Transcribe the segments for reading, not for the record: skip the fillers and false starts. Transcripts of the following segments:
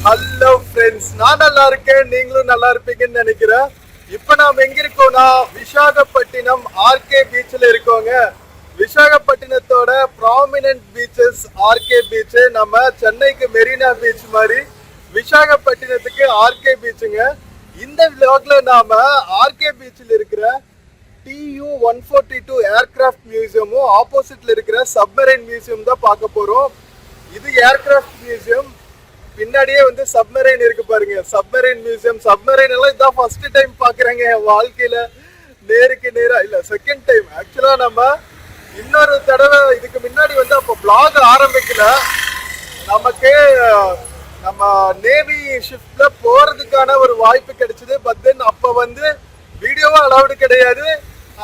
Hello friends, நான் நல்லா இருக்கேன், நீங்களும் நல்லா இருப்பீங்கன்னு நினைக்கிறேன். இப்போ நாம் எங்க இருக்கோம்னா விசாகப்பட்டினம் ஆர்கே பீச்சில் இருக்கோங்க. விசாகப்பட்டினத்தோட ப்ராமினன்ட் பீச்சஸ் ஆர்கே பீச். நம்ம சென்னைக்கு மெரினா பீச் மாதிரி விசாகப்பட்டினத்துக்கு ஆர்கே பீச்சுங்க. இந்த விலாக்ல நாம ஆர்கே பீச்சில் இருக்கிற TU-142 ஏர்கிராஃப்ட் மியூசியமும் ஆப்போசிட்ல இருக்கிற சப்மரைன் மியூசியம் தான் பார்க்க போறோம். இது ஏர்கிராஃப்ட் மியூசியம், பின்னாடியே வந்து சப்மரைன் இருக்கு பாருங்க. சப்மரைன் மியூசியம், சப்மரைன் எல்லாம் இதான் ஃபர்ஸ்ட் டைம் பாக்குறேங்க என் வாழ்க்கையில. நேருக்கு நேரா இல்ல, செகண்ட் டைம். ஆக்சுவலா நம்ம இன்னொரு தடவை இதுக்கு முன்னாடி வந்து அப்போ பிளாக் ஆரம்பிக்கல, நமக்கு நம்ம நேவி ஷிப்ல போறதுக்கான ஒரு வாய்ப்பு கிடைச்சது. பட் தென் அப்ப வந்து வீடியோவும் அலவுடு கிடையாது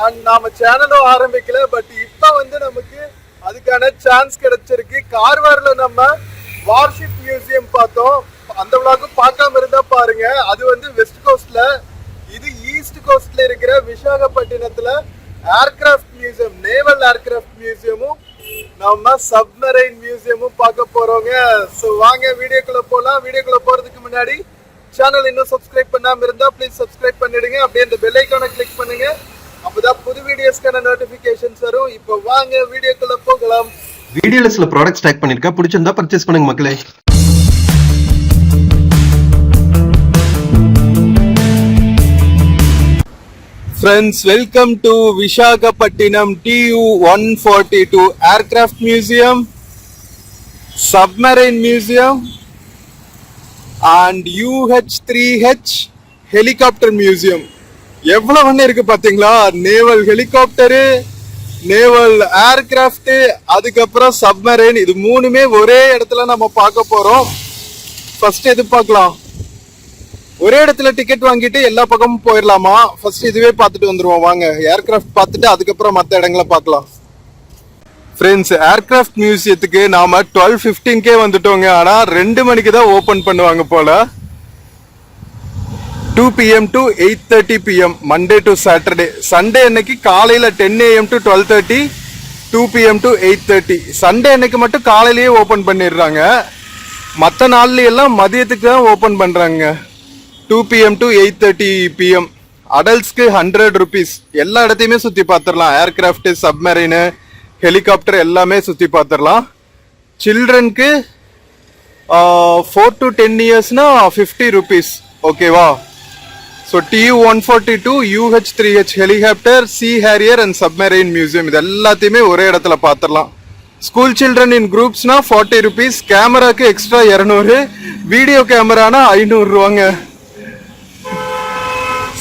அண்ட் நாம சேனலும் ஆரம்பிக்கல. பட் இப்ப வந்து நமக்கு அதுக்கான சான்ஸ் கிடைச்சிருக்கு. கார்வார்ல நம்ம வார்ஷிப் மியூசியம் பார்த்தோம், அந்த விளாகும் பார்க்காம இருந்தா பாருங்க. அது வந்து வெஸ்ட் கோஸ்ட்ல, இது ஈஸ்ட் கோஸ்ட்ல இருக்கிற விசாகப்பட்டினத்துல ஏர்கிராஃப்ட் மியூசியம், நேவல் ஏர்கிராஃப்ட் மியூசியமும் நம்ம சப்மரைன் மியூசியமும் பார்க்க போறோங்க. ஸோ வாங்க வீடியோக்குள்ள போலாம். வீடியோக்குள்ள போறதுக்கு முன்னாடி சேனல் இன்னும் சப்ஸ்கிரைப் பண்ணாம இருந்தா ப்ளீஸ் சப்ஸ்கிரைப் பண்ணிடுங்க. அப்படியே இந்த பெல் ஐகானை கிளிக் பண்ணுங்க, அப்பதான் புது வீடியோஸ்க்கான நோட்டிபிகேஷன்ஸ் வரும். இப்போ வாங்க வீடியோக்குள்ள போகலாம். வீடியோல சில ப்ராடக்ட்ஸ் டேக் பண்ணிருக்கேன், பிடிச்சிருந்தா பர்ச்சேஸ் பண்ணுங்க மக்களே. Friends, welcome to Visakhapatnam TU-142 aircraft museum, submarine museum and UH-3H helicopter museum. எவ்வளவு இருக்கு பாத்தீங்களா? நேவல் ஹெலிகாப்டரு, நேவல் ஏர்கிராஃப்ட், அதுக்கப்புறம் சப்மரைன். இது மூணுமே ஒரே இடத்துல நம்ம பார்க்க போறோம். ஃபர்ஸ்ட் எது பார்க்கலாம்? ஒரே இடத்துல டிக்கெட் வாங்கிட்டு எல்லா பக்கமும் போயிடலாமா? ஃபர்ஸ்ட் இதுவே பார்த்துட்டு வந்துருவோம் வாங்க. ஏர்கிராஃப்ட் பார்த்துட்டு அதுக்கப்புறம் மற்ற இடங்களை பார்க்கலாம். ஃப்ரெண்ட்ஸ், ஏர்கிராஃப்ட் மியூசியத்துக்கு நாம 12:15 வந்துட்டோங்க. ஆனா 2 மணிக்கு தான் ஓபன் பண்ணுவாங்க போல. 2 PM to 8:30 PM Monday to Saturday. Sunday அன்னைக்கு காலையில 10 AM to 12:30, 2 PM to 8:30. Sunday அன்னைக்கு மட்டும் காலையிலேயே ஓபன் பண்ணிடுறாங்க. மற்ற நாள்ல எல்லாம் மதியத்துக்கு தான் ஓபன் பண்றாங்க. 2 PM to 8:30 PM. அடல்ட்ஸ்க்கு 100 rupees. எல்லா இடத்தையுமே சுத்தி பார்த்துடலாம். ஏர்கிராஃப்ட், சப்மரைனு, ஹெலிகாப்டர் எல்லாமே சுத்தி பார்த்துடலாம். சில்ட்ரனுக்கு 4 to 10 yearsனா 50 rupees. ஓகேவா? So TU-142 UH-3H helicopter, Sea Harrier and submarine museum, இது எல்லாத்தையுமே ஒரே இடத்துல பார்த்துடலாம். ஸ்கூல் சில்ட்ரன் இன் குரூப்ஸ்னா 40 rupees. கேமராக்கு எக்ஸ்ட்ரா 200, வீடியோ கேமரானா 500 ரூபாங்க.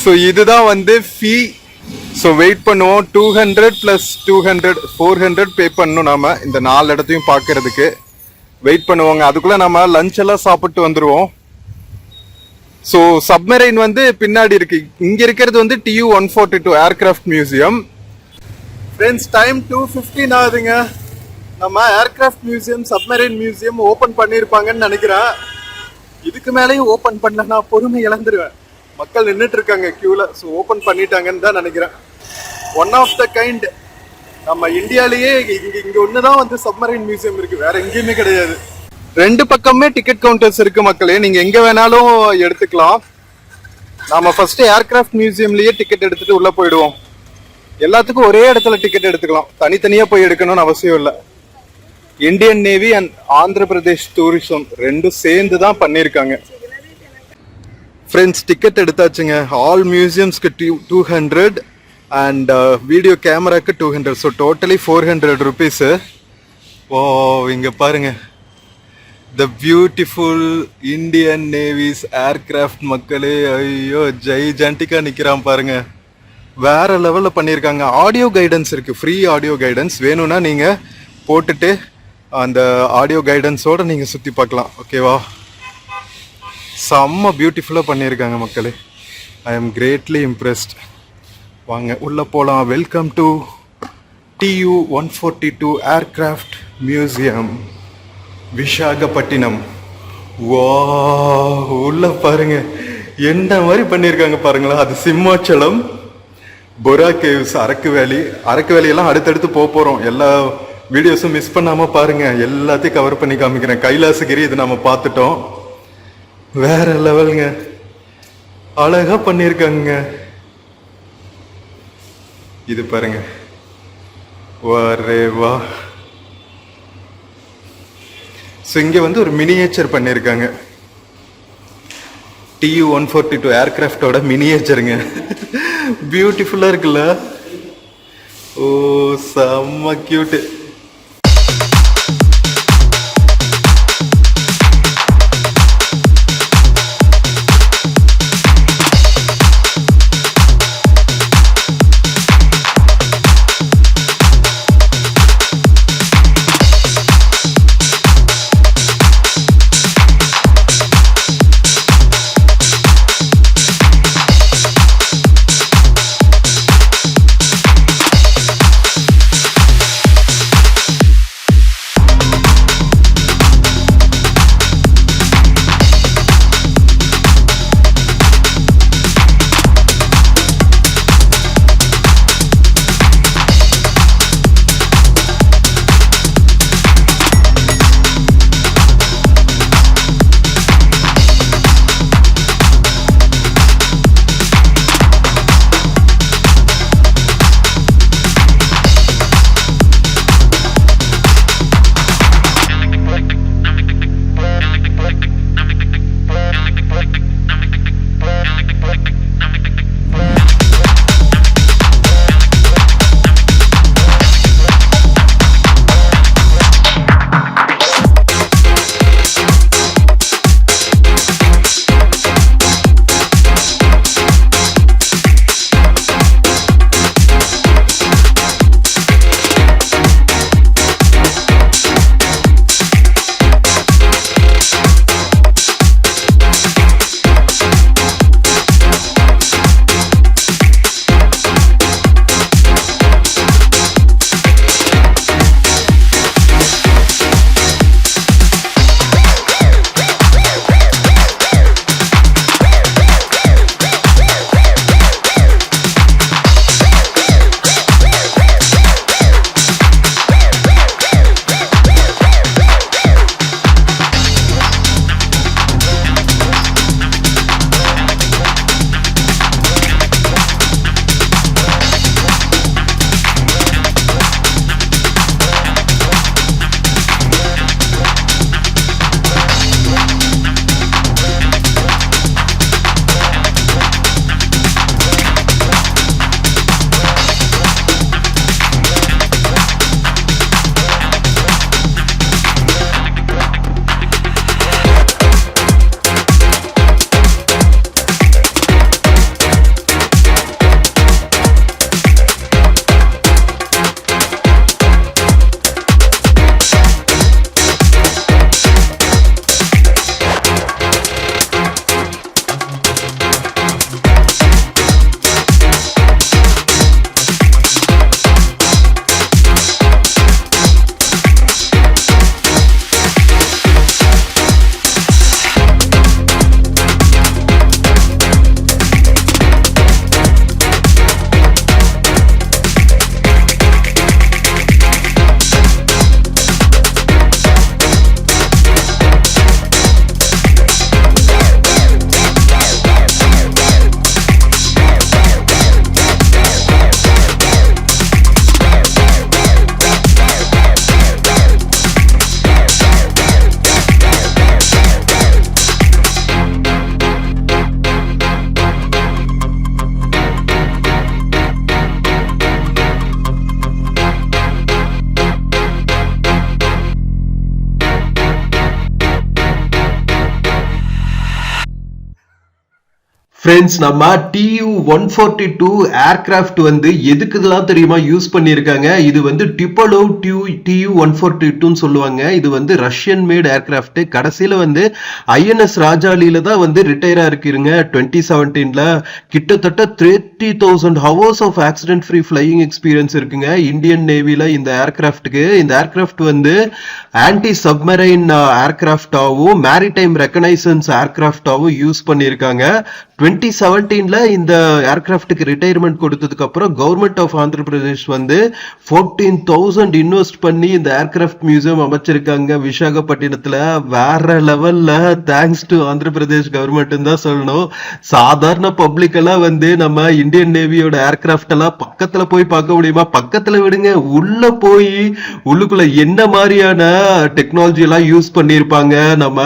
ஸோ இதுதான் வந்து ஃபீ. ஸோ வெயிட் பண்ணுவோம். 200 + 200 400 பே பண்ணணும் நாம இந்த 4 இடத்தையும் பார்க்கறதுக்கு. வெயிட் பண்ணுவோங்க. அதுக்குள்ள நம்ம லஞ்ச் எல்லாம் சாப்பிட்டு வந்துருவோம். ஸோ சப்மரைன் வந்து பின்னாடி இருக்கு. இங்க இருக்கிறது வந்து TU-142 aircraft museum. Friends, time 2:15 ஆகுதுங்க. நம்ம aircraft museum, submarine museum open பண்ணியிருப்பாங்கன்னு நினைக்கிறேன். இதுக்கு மேலேயும் ஓபன் பண்ணலன்னா பொறுமை இழந்துருவேன். மக்கள் நின்றுட்டு இருக்காங்க கியூல. ஸோ ஓபன் பண்ணிட்டாங்கன்னு தான் நினைக்கிறேன். One of the kind. நம்ம இந்தியாலேயே இங்க ஒண்ணுதான் வந்து சப்மரைன் மியூசியம் இருக்கு, வேற எங்கேயுமே கிடையாது. 2 பக்கமே டிக்கெட் கவுண்டர்ஸ் இருக்கு மக்களே, நீங்க எங்க வேணாலும் எடுத்துக்கலாம். நாம ஃபர்ஸ்ட் ஏர்கிராஃப்ட் மியூசியம்லயே டிக்கெட் எடுத்துட்டு உள்ள போயிடுவோம். எல்லாத்துக்கும் ஒரே இடத்துல டிக்கெட் எடுத்துக்கலாம், தனித்தனியா போய் எடுக்கணும்னு அவசியம் இல்லை. Indian navy and Andhra Pradesh tourism ரெண்டும் சேர்ந்து தான் பண்ணியிருக்காங்க. ஃப்ரெண்ட்ஸ், டிக்கெட் எடுத்தாச்சுங்க. ஆல் மியூசியம்ஸ்க்கு 200 அண்ட் வீடியோ கேமராக்கு 200. So totally 400 rupees. ஓ, இங்க பாருங்க, the beautiful Indian navy's aircraft மக்களே. ஐயோ, ஜெய்ஜாண்டிக்கா நிக்கிறான் பாருங்க. வேற லெவல்ல பண்ணியிருக்காங்க. ஆடியோ கைடன்ஸ் இருக்கு, ஃப்ரீ ஆடியோ கைடன்ஸ். வேணும்னா நீங்க போட்டுட்டு அந்த ஆடியோ கைடன்ஸோட நீங்க சுத்தி பார்க்கலாம். ஓகேவா? செம்ம பியூட்டிஃபுல்லா பண்ணியிருக்காங்க மக்களே. I am greatly impressed. வாங்க உள்ள போலாம். Welcome to TU-142 aircraft museum, Visakhapatnam. வா, உள்ள பாருங்க என்ன மாதிரி பண்ணியிருக்காங்க பாருங்களா. அது சிம்மாச்சலம், பொரா கேவ்ஸ், அரக்கு வேலி எல்லாம் அடுத்தடுத்து போறோம். எல்லா வீடியோஸும் மிஸ் பண்ணாம பாருங்க, எல்லாத்தையும் கவர் பண்ணி காமிக்கிறேன். கைலாசகிரி இது நம்ம பார்த்துட்டோம். வேற லெவலுங்க, அழகா பண்ணியிருக்காங்க. இது பாருங்க, வாரே வா. ஸோ இங்கே வந்து ஒரு மினியேச்சர் பண்ணியிருக்காங்க. TU-142 ஏர்கிராஃப்டோட மினியேச்சருங்க. பியூட்டிஃபுல்லாக இருக்குல்ல? ஓ செம்ம கியூட்டு. ஃப்ரெண்ட்ஸ், நம்ம TU-142 ஏர்கிராஃப்ட் வந்து எதுக்குலாம் தெரியுமா யூஸ் பண்ணியிருக்காங்க? இது வந்து டிபோலோவ் TU-142ன்னு சொல்லுவாங்க. இது வந்து ரஷ்யன் மேட் ஏர்கிராஃப்ட். கடைசியில வந்து INS ராஜாலியில தான் வந்து ரிட்டையரா இருக்குங்க 2017ல. கிட்டத்தட்ட 30,000 hours of accident free flying experience இருக்குங்க இந்தியன் நேவில இந்த ஏர்கிராஃப்ட்டுக்கு. இந்த ஏர்கிராஃப்ட் வந்து ஆன்டி சப்மரைன் ஏர்கிராஃப்டாவும் மேரிடைம் ரெகனைசன்ஸ் ஏர்கிராஃப்டாவும் யூஸ் பண்ணியிருக்காங்க. 2017ல இந்த ஏர்கிராஃப்ட்டுக்கு ரிட்டையர்மெண்ட் கொடுத்ததுக்கு அப்புறம் கவர்மெண்ட் ஆஃப் ஆந்திர பிரதேஷ் வந்து 14,000 இன்வெஸ்ட் பண்ணி இந்த ஏர்கிராஃப்ட் மியூசியம் அமைச்சிருக்காங்க விசாகப்பட்டினத்துல. வேற லெவல்ல, thanks to Andhra Pradesh government தான் சொல்லணும். சாதாரண பப்ளிக் எல்லாம் வந்து நம்ம இந்தியன் நேவியோட ஏர்கிராஃப்ட் எல்லாம் பக்கத்துல போய் பார்க்க முடியுமா? பக்கத்துல விடுங்க, உள்ள போய் உள்ளுக்குள்ள என்ன மாதிரியான டெக்னாலஜி எல்லாம் யூஸ் பண்ணிருப்பாங்க, நம்ம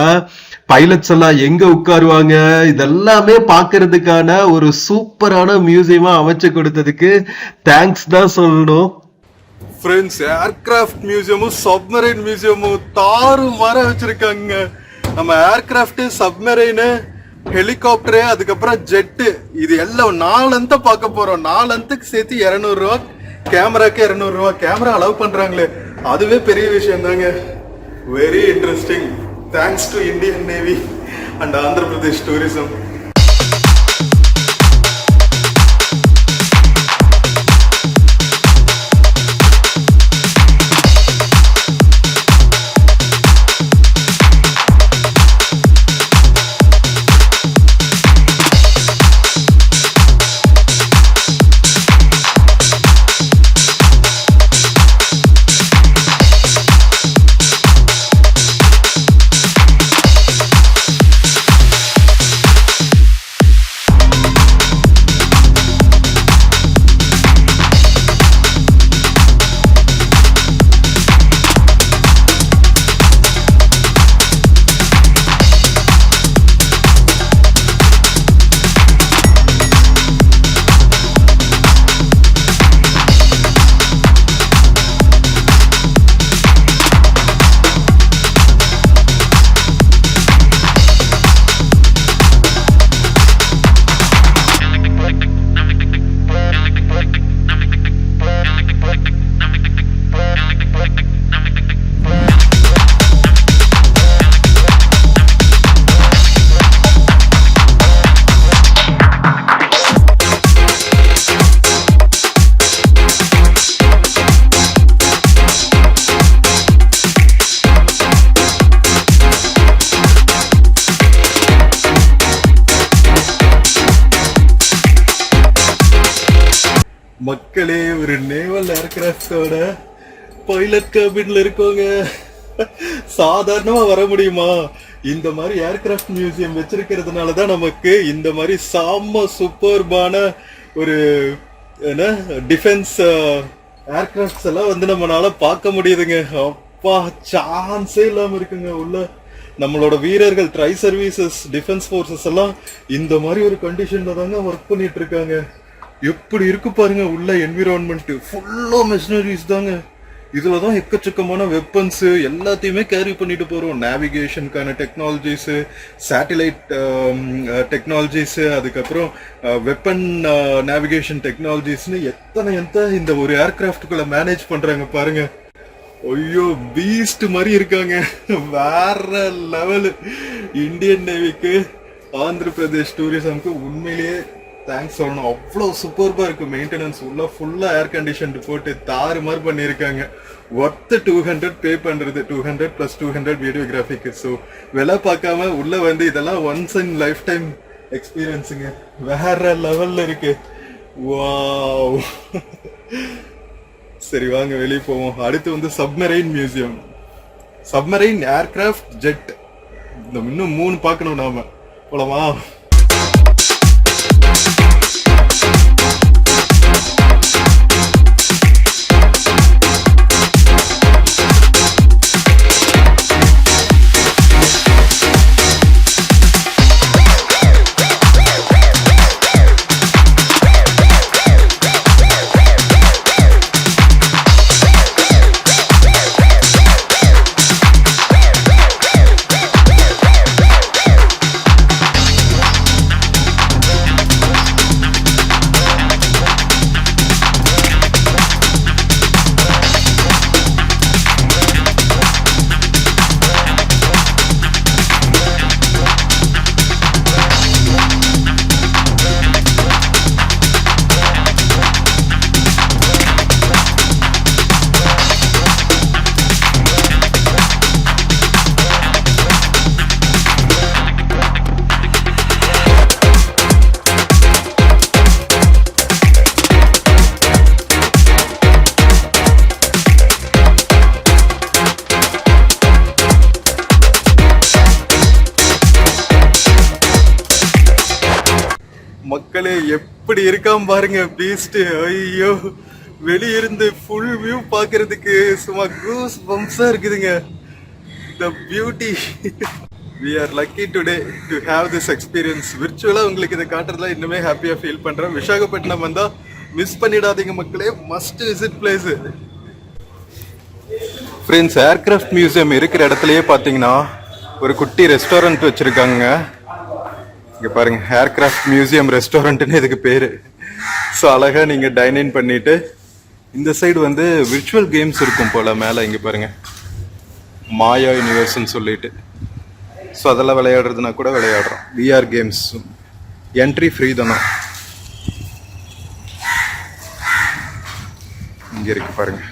பைலட்ஸ் எல்லாம் எங்க உட்காருவாங்க, இதெல்லாமே பாக்குறதுக்கான ஒரு சூப்பரான மியூசியமா அமைச்சு கொடுத்ததுக்கு தேங்க்ஸ் தான் சொல்லணும். ஃப்ரெண்ட்ஸ், ஏர்கிராஃப்ட் மியூசியமும் சப்மரைன் மியூசியமும் தாறுமாற வச்சிருக்காங்க. நம்ம ஏர்கிராஃப்ட், சப்மரைனு, ஹெலிகாப்டரு, அதுக்கப்புறம் ஜெட்டு, இது எல்லாம் 4 அந்த பார்க்க போறோம். 4 அந்தக்கு சேர்த்து 200 ரூபா, கேமராக்கு 200 ரூபா. கேமரா அலோவ் பண்றாங்களே, அதுவே பெரிய விஷயம் தாங்க. Very interesting. Thanks to Indian navy and Andhra Pradesh tourism. மக்களே, ஒரு நேவல் ஏர்கிராஃப்டோட பைலட் கேபின்ல இருக்கவங்க சாதாரணமா வர முடியுமா? இந்த மாதிரி ஏர்கிராஃப்ட் மியூசியம் வச்சிருக்கிறதுனாலதான் நமக்கு இந்த மாதிரி சாம சூப்பர்பான ஒரு என்ன டிஃபென்ஸ் ஏர்கிராஃப்ட்ஸ் எல்லாம் வந்து நம்மளால பார்க்க முடியுதுங்க. அப்பா, சான்ஸே இல்லாம இருக்குங்க. உள்ள நம்மளோட வீரர்கள், ட்ரை சர்வீசஸ், டிஃபென்ஸ் ஃபோர்ஸஸ் எல்லாம் இந்த மாதிரி ஒரு கண்டிஷன்ல தாங்க ஒர்க் பண்ணிட்டு இருக்காங்க. எப்படி இருக்கு பாருங்க உள்ள என்விரான்மெண்ட். ஃபுல்லா மிஷினரிஸ் தாங்க. இதுலதான் எக்கச்சக்கமான வெப்பன்ஸ் எல்லாத்தையுமே கேரி பண்ணிட்டு போறோம். நேவிகேஷனுக்கான டெக்னாலஜிஸ், சேட்டலைட் டெக்னாலஜிஸ், அதுக்கப்புறம் வெப்பன் நேவிகேஷன் டெக்னாலஜிஸ்னு எத்தனை இந்த ஒரு ஏர்கிராஃப்டுக்குள்ள மேனேஜ் பண்றாங்க பாருங்க. ஐயோ, பீஸ்ட் மாதிரி இருக்காங்க. வேற லெவல். இந்தியன் நேவிக்கு, ஆந்திர பிரதேஷ் டூரிசம்க்கு உண்மையிலேயே தேங்க்ஸ் சொல்லணும். அவ்வளோ சூப்பர்பா இருக்கு மெயின்டெனன்ஸ். உள்ள ஃபுல்லா ஏர் கண்டிஷன் போட்டு தாறு மாதிரி பண்ணியிருக்காங்க. ஒர்த்து 200 பே பண்றது, 200 + 200 வீடியோகிராஃபிக்கு. ஸோ விலை பார்க்காம உள்ள வந்து இதெல்லாம் ஒன்ஸ் இன் லைஃப் டைம் எக்ஸ்பீரியன்ஸுங்க. வேற லெவல்ல இருக்கு. வாவ். சரி, வாங்க வெளியே போவோம். அடுத்து வந்து submarine museum, submarine aircraft, jet. இந்த இன்னும் 3 பார்க்கணும் நாம. போலமா? மக்களே எப்படி இருக்காம பாருங்க பீஸ்ட். ஐயோ, வெளியிருந்து ஃபுல் வியூ பாக்குறதுக்கு சும்மா கூஸ் பம்ப்ஸா இருக்குதுங்க. The beauty. We are lucky today to have this experience. விர்ச்சுவலா உங்களுக்கு இதை காட்டுறதுல இன்னுமே ஹாப்பியா ஃபீல் பண்றேன். விசாகப்பட்டினம் வந்தா மிஸ் பண்ணிடாதீங்க மக்களே, must visit place. Friends, aircraft museum இருக்கிற இடத்துலயே பாத்தீங்கன்னா ஒரு குட்டி ரெஸ்டாரண்ட் வச்சிருக்காங்க. இங்க பாருங்க, ஏர்கிராஃப்ட் மியூசியம் ரெஸ்டாரண்ட்னு இதுக்கு பேரு. ஸோ அழகா நீங்க டைன் இன் பண்ணிட்டு, இந்த சைடு வந்து விர்ச்சுவல் கேம்ஸ் இருக்கும் போல. மேல இங்க பாருங்க, மாயா யூனிவர்ஸ்ன்னு சொல்லிட்டு, ஸோ அதெல்லாம் விளையாடுறதுனா கூட விளையாடுறோம். விஆர் கேம்ஸ், என்ட்ரி ஃப்ரீ தானே. இங்க இருக்கு பாருங்க,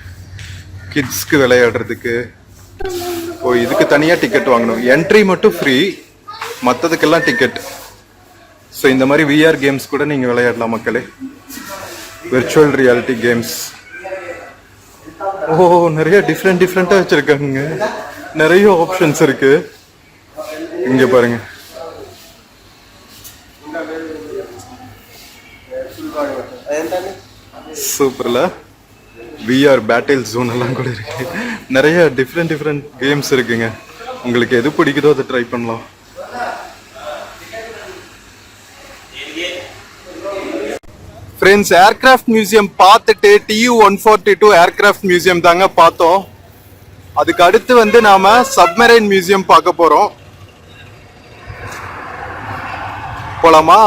கிட்ஸ்க்கு விளையாடுறதுக்கு. ஓ, இதுக்கு தனியா டிக்கெட் வாங்கணும். என்ட்ரி மட்டும் ஃப்ரீ, மற்றதுக்கெல்லாம் டிக்கெட். ஸோ இந்த மாதிரி விஆர் கேம்ஸ் கூட நீங்க விளையாடலாம் மக்களே. Virtual reality games. ஓ, நிறைய டிஃப்ரெண்டா வச்சிருக்காங்க. நிறைய ஆப்ஷன்ஸ் இருக்கு. இங்க பாருங்க, சூப்பர்ல விஆர் பேட்டில் ஜோன் எல்லாம் கூட இருக்கு. நிறைய டிஃப்ரெண்ட் கேம்ஸ் இருக்குங்க. உங்களுக்கு எது பிடிக்குதோ அதை ட்ரை பண்ணலாம். ஃப்ரெண்ட்ஸ், ஏர்கிராஃப்ட் மியூசியம் பார்த்துட்டு TU-142 ஏர்கிராஃப்ட் மியூசியம் தாங்க பார்த்தோம். அதுக்கு அடுத்து வந்து நாம சப்மரைன் மியூசியம் பார்க்க போறோம். போலாமா?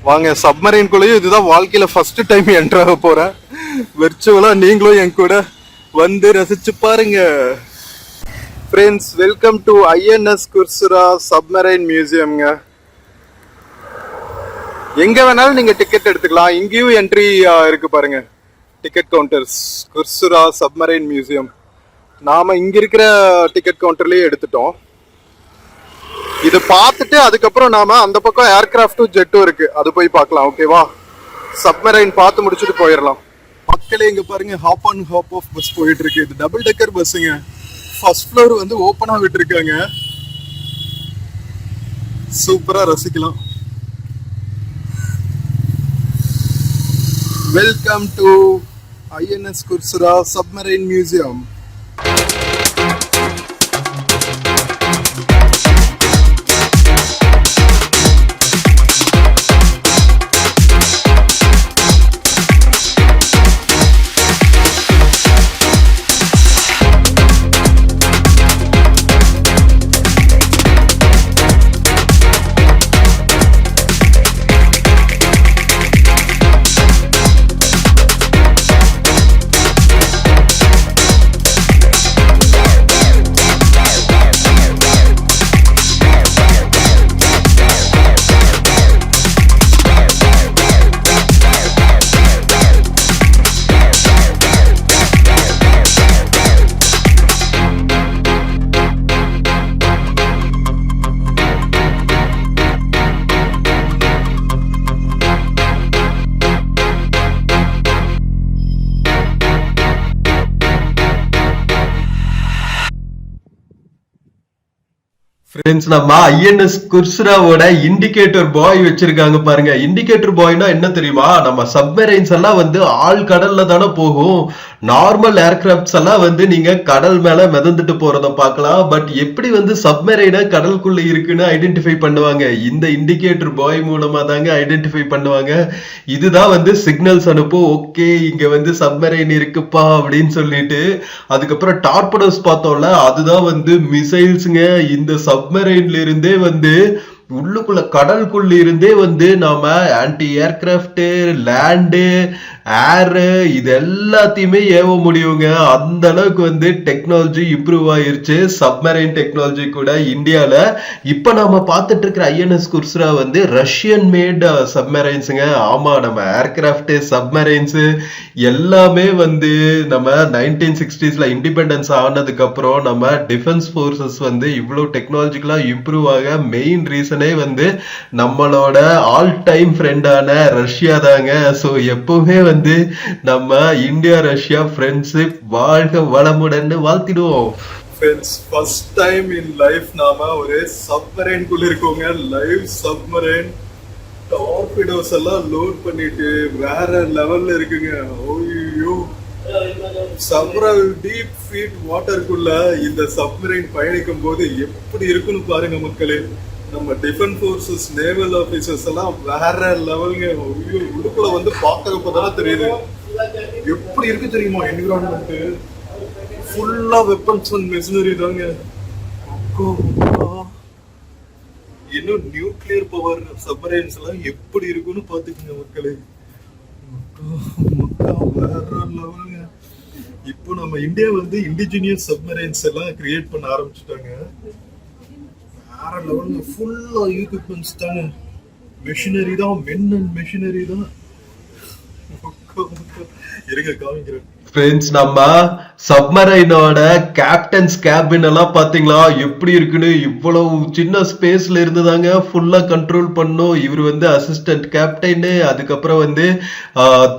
வாங்க. சப்மரைன்குள்ளேயும் இதுதான் வாழ்க்கையில ஃபர்ஸ்ட் டைம் என்டர் ஆக போறேன். விர்ச்சுவலா நீங்களும் என் கூட வந்து ரசிச்சு பாருங்க. Friends, welcome to INS Kursura submarine மியூசியம்ங்க. எங்க வேணாலும் நீங்க டிக்கெட் எடுத்துக்கலாம். இங்கேயும் என்ட்ரி இருக்கு பாருங்க, ticket counters. Kursura submarine museum. நாம இங்க இருக்கிற டிக்கெட் கவுண்டர்லயே எடுத்துட்டோம். இது பார்த்துட்டு அதுக்கப்புறம் நாம அந்த பக்கம் ஏர்கிராஃப்டும் ஜெட்டும் இருக்கு, அது போய் பார்க்கலாம். ஓகேவா? சப்மரைன் பார்த்து முடிச்சுட்டு போயிடலாம். மக்களே, இங்க பாருங்க, hop on hop off bus போயிட்டு இருக்கு. இது டபுள் டெக்கர் பஸ்ஸுங்க. ஃபர்ஸ்ட் ஃப்ளோர் வந்து ஓப்பனா விட்டுருக்காங்க. சூப்பரா ரசிக்கலாம். Welcome to INS Kursura Submarine Museum. Friends, நம்ம INS குர்சுராவோட இண்டிகேட்டர் பாய் வச்சிருக்காங்க பாருங்க. இண்டிகேட்டர் பாய்னா என்ன தெரியுமா? நம்ம சப்மரைன்ஸ் எல்லாம் வந்து ஆள் கடல்ல தானே போகும். நார்மல் ஏர்கிராப்ட்ஸ் எல்லாம் வந்து நீங்க கடல் மேல மிதந்துட்டு போறத பார்க்கலாம். பட் எப்படி வந்து சப்மரைனை கடலுக்குள்ள இருக்குன்னு ஐடென்டிஃபை பண்ணுவாங்க? இந்த இண்டிகேட்டர் பாய் மூலமா தாங்க ஐடென்டிஃபை பண்ணுவாங்க. இதுதான் வந்து சிக்னல்ஸ் அனுப்பும். ஓகே, இங்க வந்து சப்மரைன் இருக்குப்பா அப்படின்னு சொல்லிட்டு. அதுக்கப்புறம் டார்படோஸ் பார்த்தோம்ல, அதுதான் வந்து மிசைல்ஸுங்க. இந்த சப்மரைன்ல இருந்தே வந்து உள்ளுக்குள்ள கடலுக்குள்ள இருந்தே வந்து நாம ஆன்டி ஏர்கிராஃப்ட், லேண்டு, ஏர் இது எல்லாத்தையுமே ஏவ முடியுங்க. அந்த அளவுக்கு வந்து டெக்னாலஜி இம்ப்ரூவ் ஆயிருச்சு. சப்மரைன் டெக்னாலஜி கூட இந்தியால. இப்ப நாம பார்த்துட்டு இருக்கிற INS குர்சுரா வந்து ரஷ்யன் மேட் சப்மரைன்ஸுங்க. ஆமா, நம்ம ஏர்கிராஃப்ட், சப்மரைன்ஸ் எல்லாமே வந்து நம்ம 1960s இண்டிபெண்டன்ஸ் ஆனதுக்கு அப்புறம் நம்ம டிஃபென்ஸ் போர்சஸ் வந்து இவ்வளவு டெக்னாலஜிக்கலா இம்ப்ரூவ் ஆக மெயின் ரீசனே வந்து நம்மளோட ஆல் டைம் ஃப்ரெண்டான ரஷ்யா தாங்க. ஸோ எப்பவுமே வந்து நம்ம இந்தியா ரஷ்யா ஃப்ரெண்ட்ஷிப் வாழ்க வளமுடன் வாழ்த்திடுவோம். Friends, first time in life நாம ஒரு சப்மரைன் குள்ள இருக்கோங்க. Live submarine. டார்பிடோஸ் எல்லாம் லோட் பண்ணிட்டு வேற லெவல்ல இருக்குங்க. ஐயோ, several deep feet வாட்டருக்குள்ள இந்த சப்மரைன் பயணிக்கும் போது எப்படி இருக்குன்னு பாருங்க மக்களே. நம்ம டிஃபென்ஸ் ஃபோர்ஸஸ் நேவல் ஆபீசர்ஸ் எல்லாம் வேற லெவலுங்க. ஐயோ, உள்ளுக்குள்ள வந்து பாக்குறப்ப தானே தெரியுது எப்படி இருக்கு தெரியுமா என்விரான்மெண்ட். ஃபுல்லா வெப்பன்ஸ் அண்ட் மெஷினரி தாங்க. இன்னும் நியூக்ளியர் பவர் சப்மரைன்ஸ் எல்லாம் எப்படி இருக்குன்னு பாத்துக்கங்க மக்களே. வேற லெவலுங்க. இப்போ நம்ம இந்தியா வந்து இண்டிஜினியஸ் சப்மரைன்ஸ் எல்லாம் கிரியேட் பண்ண ஆரம்பிச்சுட்டாங்க. வேற லெவல்ல ஃபுல்லா எக்யூப்மெண்ட்ஸ் தாங்க. மெஷினரி தான், மென் அண்ட் மெஷினரி தான். இருங்க காமிக்கிறேன். ஃப்ரெண்ட்ஸ், நம்ம சப்மரைனோட கேப்டன்ஸ் கேபின் எல்லாம் பாத்தீங்களா எப்படி இருக்குன்னு. இவ்வளவு சின்ன ஸ்பேஸ்ல இருந்து தாங்க ஃபுல்லா கண்ட்ரோல் பண்ணும். இவர் வந்து அசிஸ்டன்ட் கேப்டன். அதுக்கப்புறம் வந்து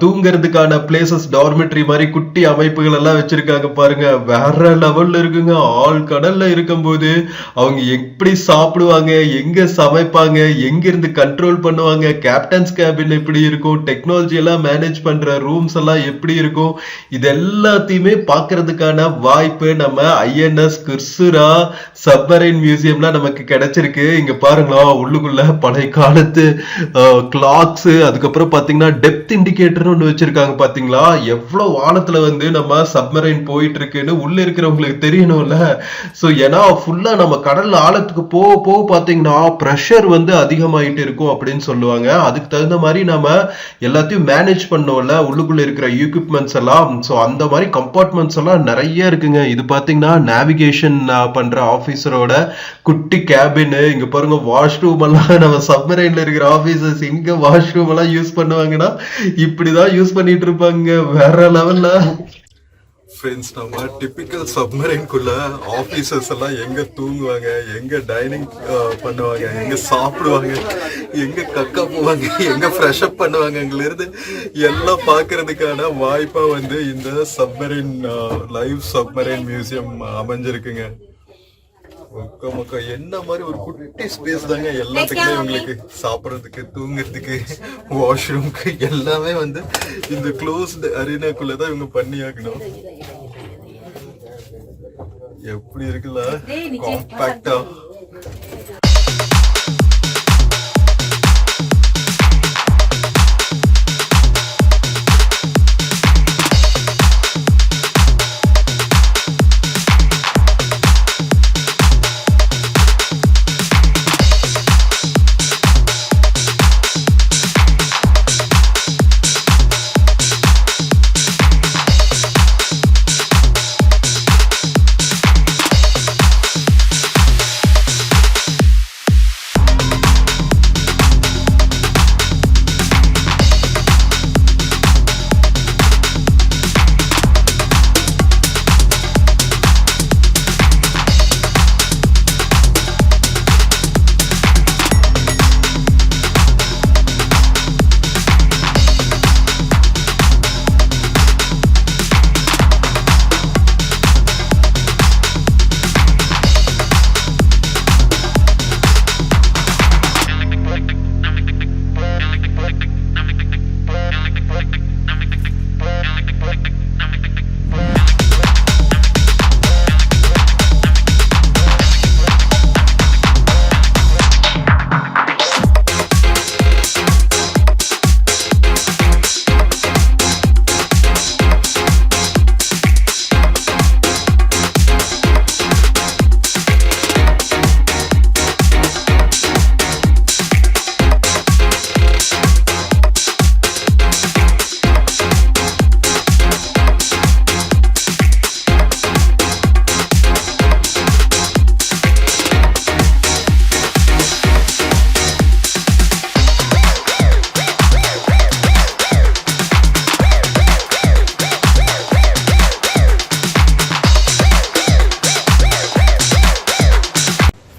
தூங்குறதுக்கான பிளேசஸ் டார்மெட்ரி மாதிரி குட்டி அமைப்புகள் எல்லாம் வச்சிருக்காங்க பாருங்க. வேற லெவல்ல இருக்குங்க. ஆள் கடல்ல இருக்கும்போது அவங்க எப்படி சாப்பிடுவாங்க, எங்க சமைப்பாங்க, எங்க இருந்து கண்ட்ரோல் பண்ணுவாங்க, கேப்டன்ஸ் கேபின் எப்படி இருக்கும், டெக்னாலஜி எல்லாம் மேனேஜ் பண்ற ரூம்ஸ் எல்லாம் எப்படி இருக்கும், இது எல்லாத்தையுமே பாக்குறதுக்கான வாய்ப்பு நம்ம ஐஎன்எஸ் குர்சுரா சப்மரைன் மியூசியம்ல நமக்கு கிடைச்சிருக்கு. இங்க பாருங்களா, உள்ளுக்குள்ள பழைய காலத்து கிளாக்ஸ், அதுக்கப்புறம் பாத்தீங்கன்னா டெப்த் இண்டிகேட்டர் ஒன்று வச்சிருக்காங்க. பாத்தீங்களா எவ்வளவு ஆழத்துல வந்து நம்ம சப்மரைன் போயிட்டு இருக்குன்னு உள்ள இருக்கிறவங்களுக்கு தெரியணும்ல. சோ ஏன்னா ஃபுல்லா நம்ம கடல்ல ஆழத்துக்கு போக போக பாத்தீங்கன்னா ப்ரெஷர் வந்து அதிகமாயிட்டு இருக்கும் அப்படின்னு சொல்லுவாங்க. அதுக்கு தகுந்த மாதிரி நம்ம எல்லாத்தையும் மேனேஜ் பண்ணோம்ல உள்ளுக்குள்ள இருக்கிற எக்யூப்மெண்ட்ஸ் எல்லாம். ஸோ அந்த மாதிரி கம்பார்ட்மெண்ட்ஸ் எல்லாம் நிறைய இருக்குங்க. இது பாத்தீங்கன்னா நேவிகேஷன் பண்ற ஆபீசரோட குட்டி கேபின். இங்க பாருங்க வாஷ்ரூம் எல்லாம். நம்ம சப்மரைன்ல இருக்கிற ஆபீசர்ஸ் இங்க வாஷ்ரூம் எல்லாம் யூஸ் பண்ணுவாங்கன்னா இப்படிதான் யூஸ் பண்ணிட்டு இருப்பாங்க. வேற லெவல்ல. ஃப்ரெண்ட்ஸ், நம்ம டிபிக்கல் சப்மரைன்குள்ள ஆபீசர்ஸ் எல்லாம் எங்க தூங்குவாங்க, எங்க டைனிங் பண்ணுவாங்க, எங்க சாப்பிடுவாங்க, எங்க கக்கா போவாங்க, எங்க ஃப்ரெஷ் அப் பண்ணுவாங்கல இருந்து எல்லாம் பாக்குறதுக்கான வாய்ப்பா வந்து இந்த சப்மரைன் லைவ் சப்மரைன் மியூசியம் அமைஞ்சிருக்குங்க. என்ன மாதிரி ஒரு குட்டி ஸ்பேஸ் தாங்க. எல்லாத்துக்குமே உங்களுக்கு சாப்பிட்றதுக்கு, தூங்குறதுக்கு, வாஷ்ரூம்க்கு எல்லாமே வந்து இந்த க்ளோஸ்டு அரீனாக்குள்ளதான் இவங்க பண்ணி ஆகணும். எப்படி இருக்குல்ல காம்பாக்டா.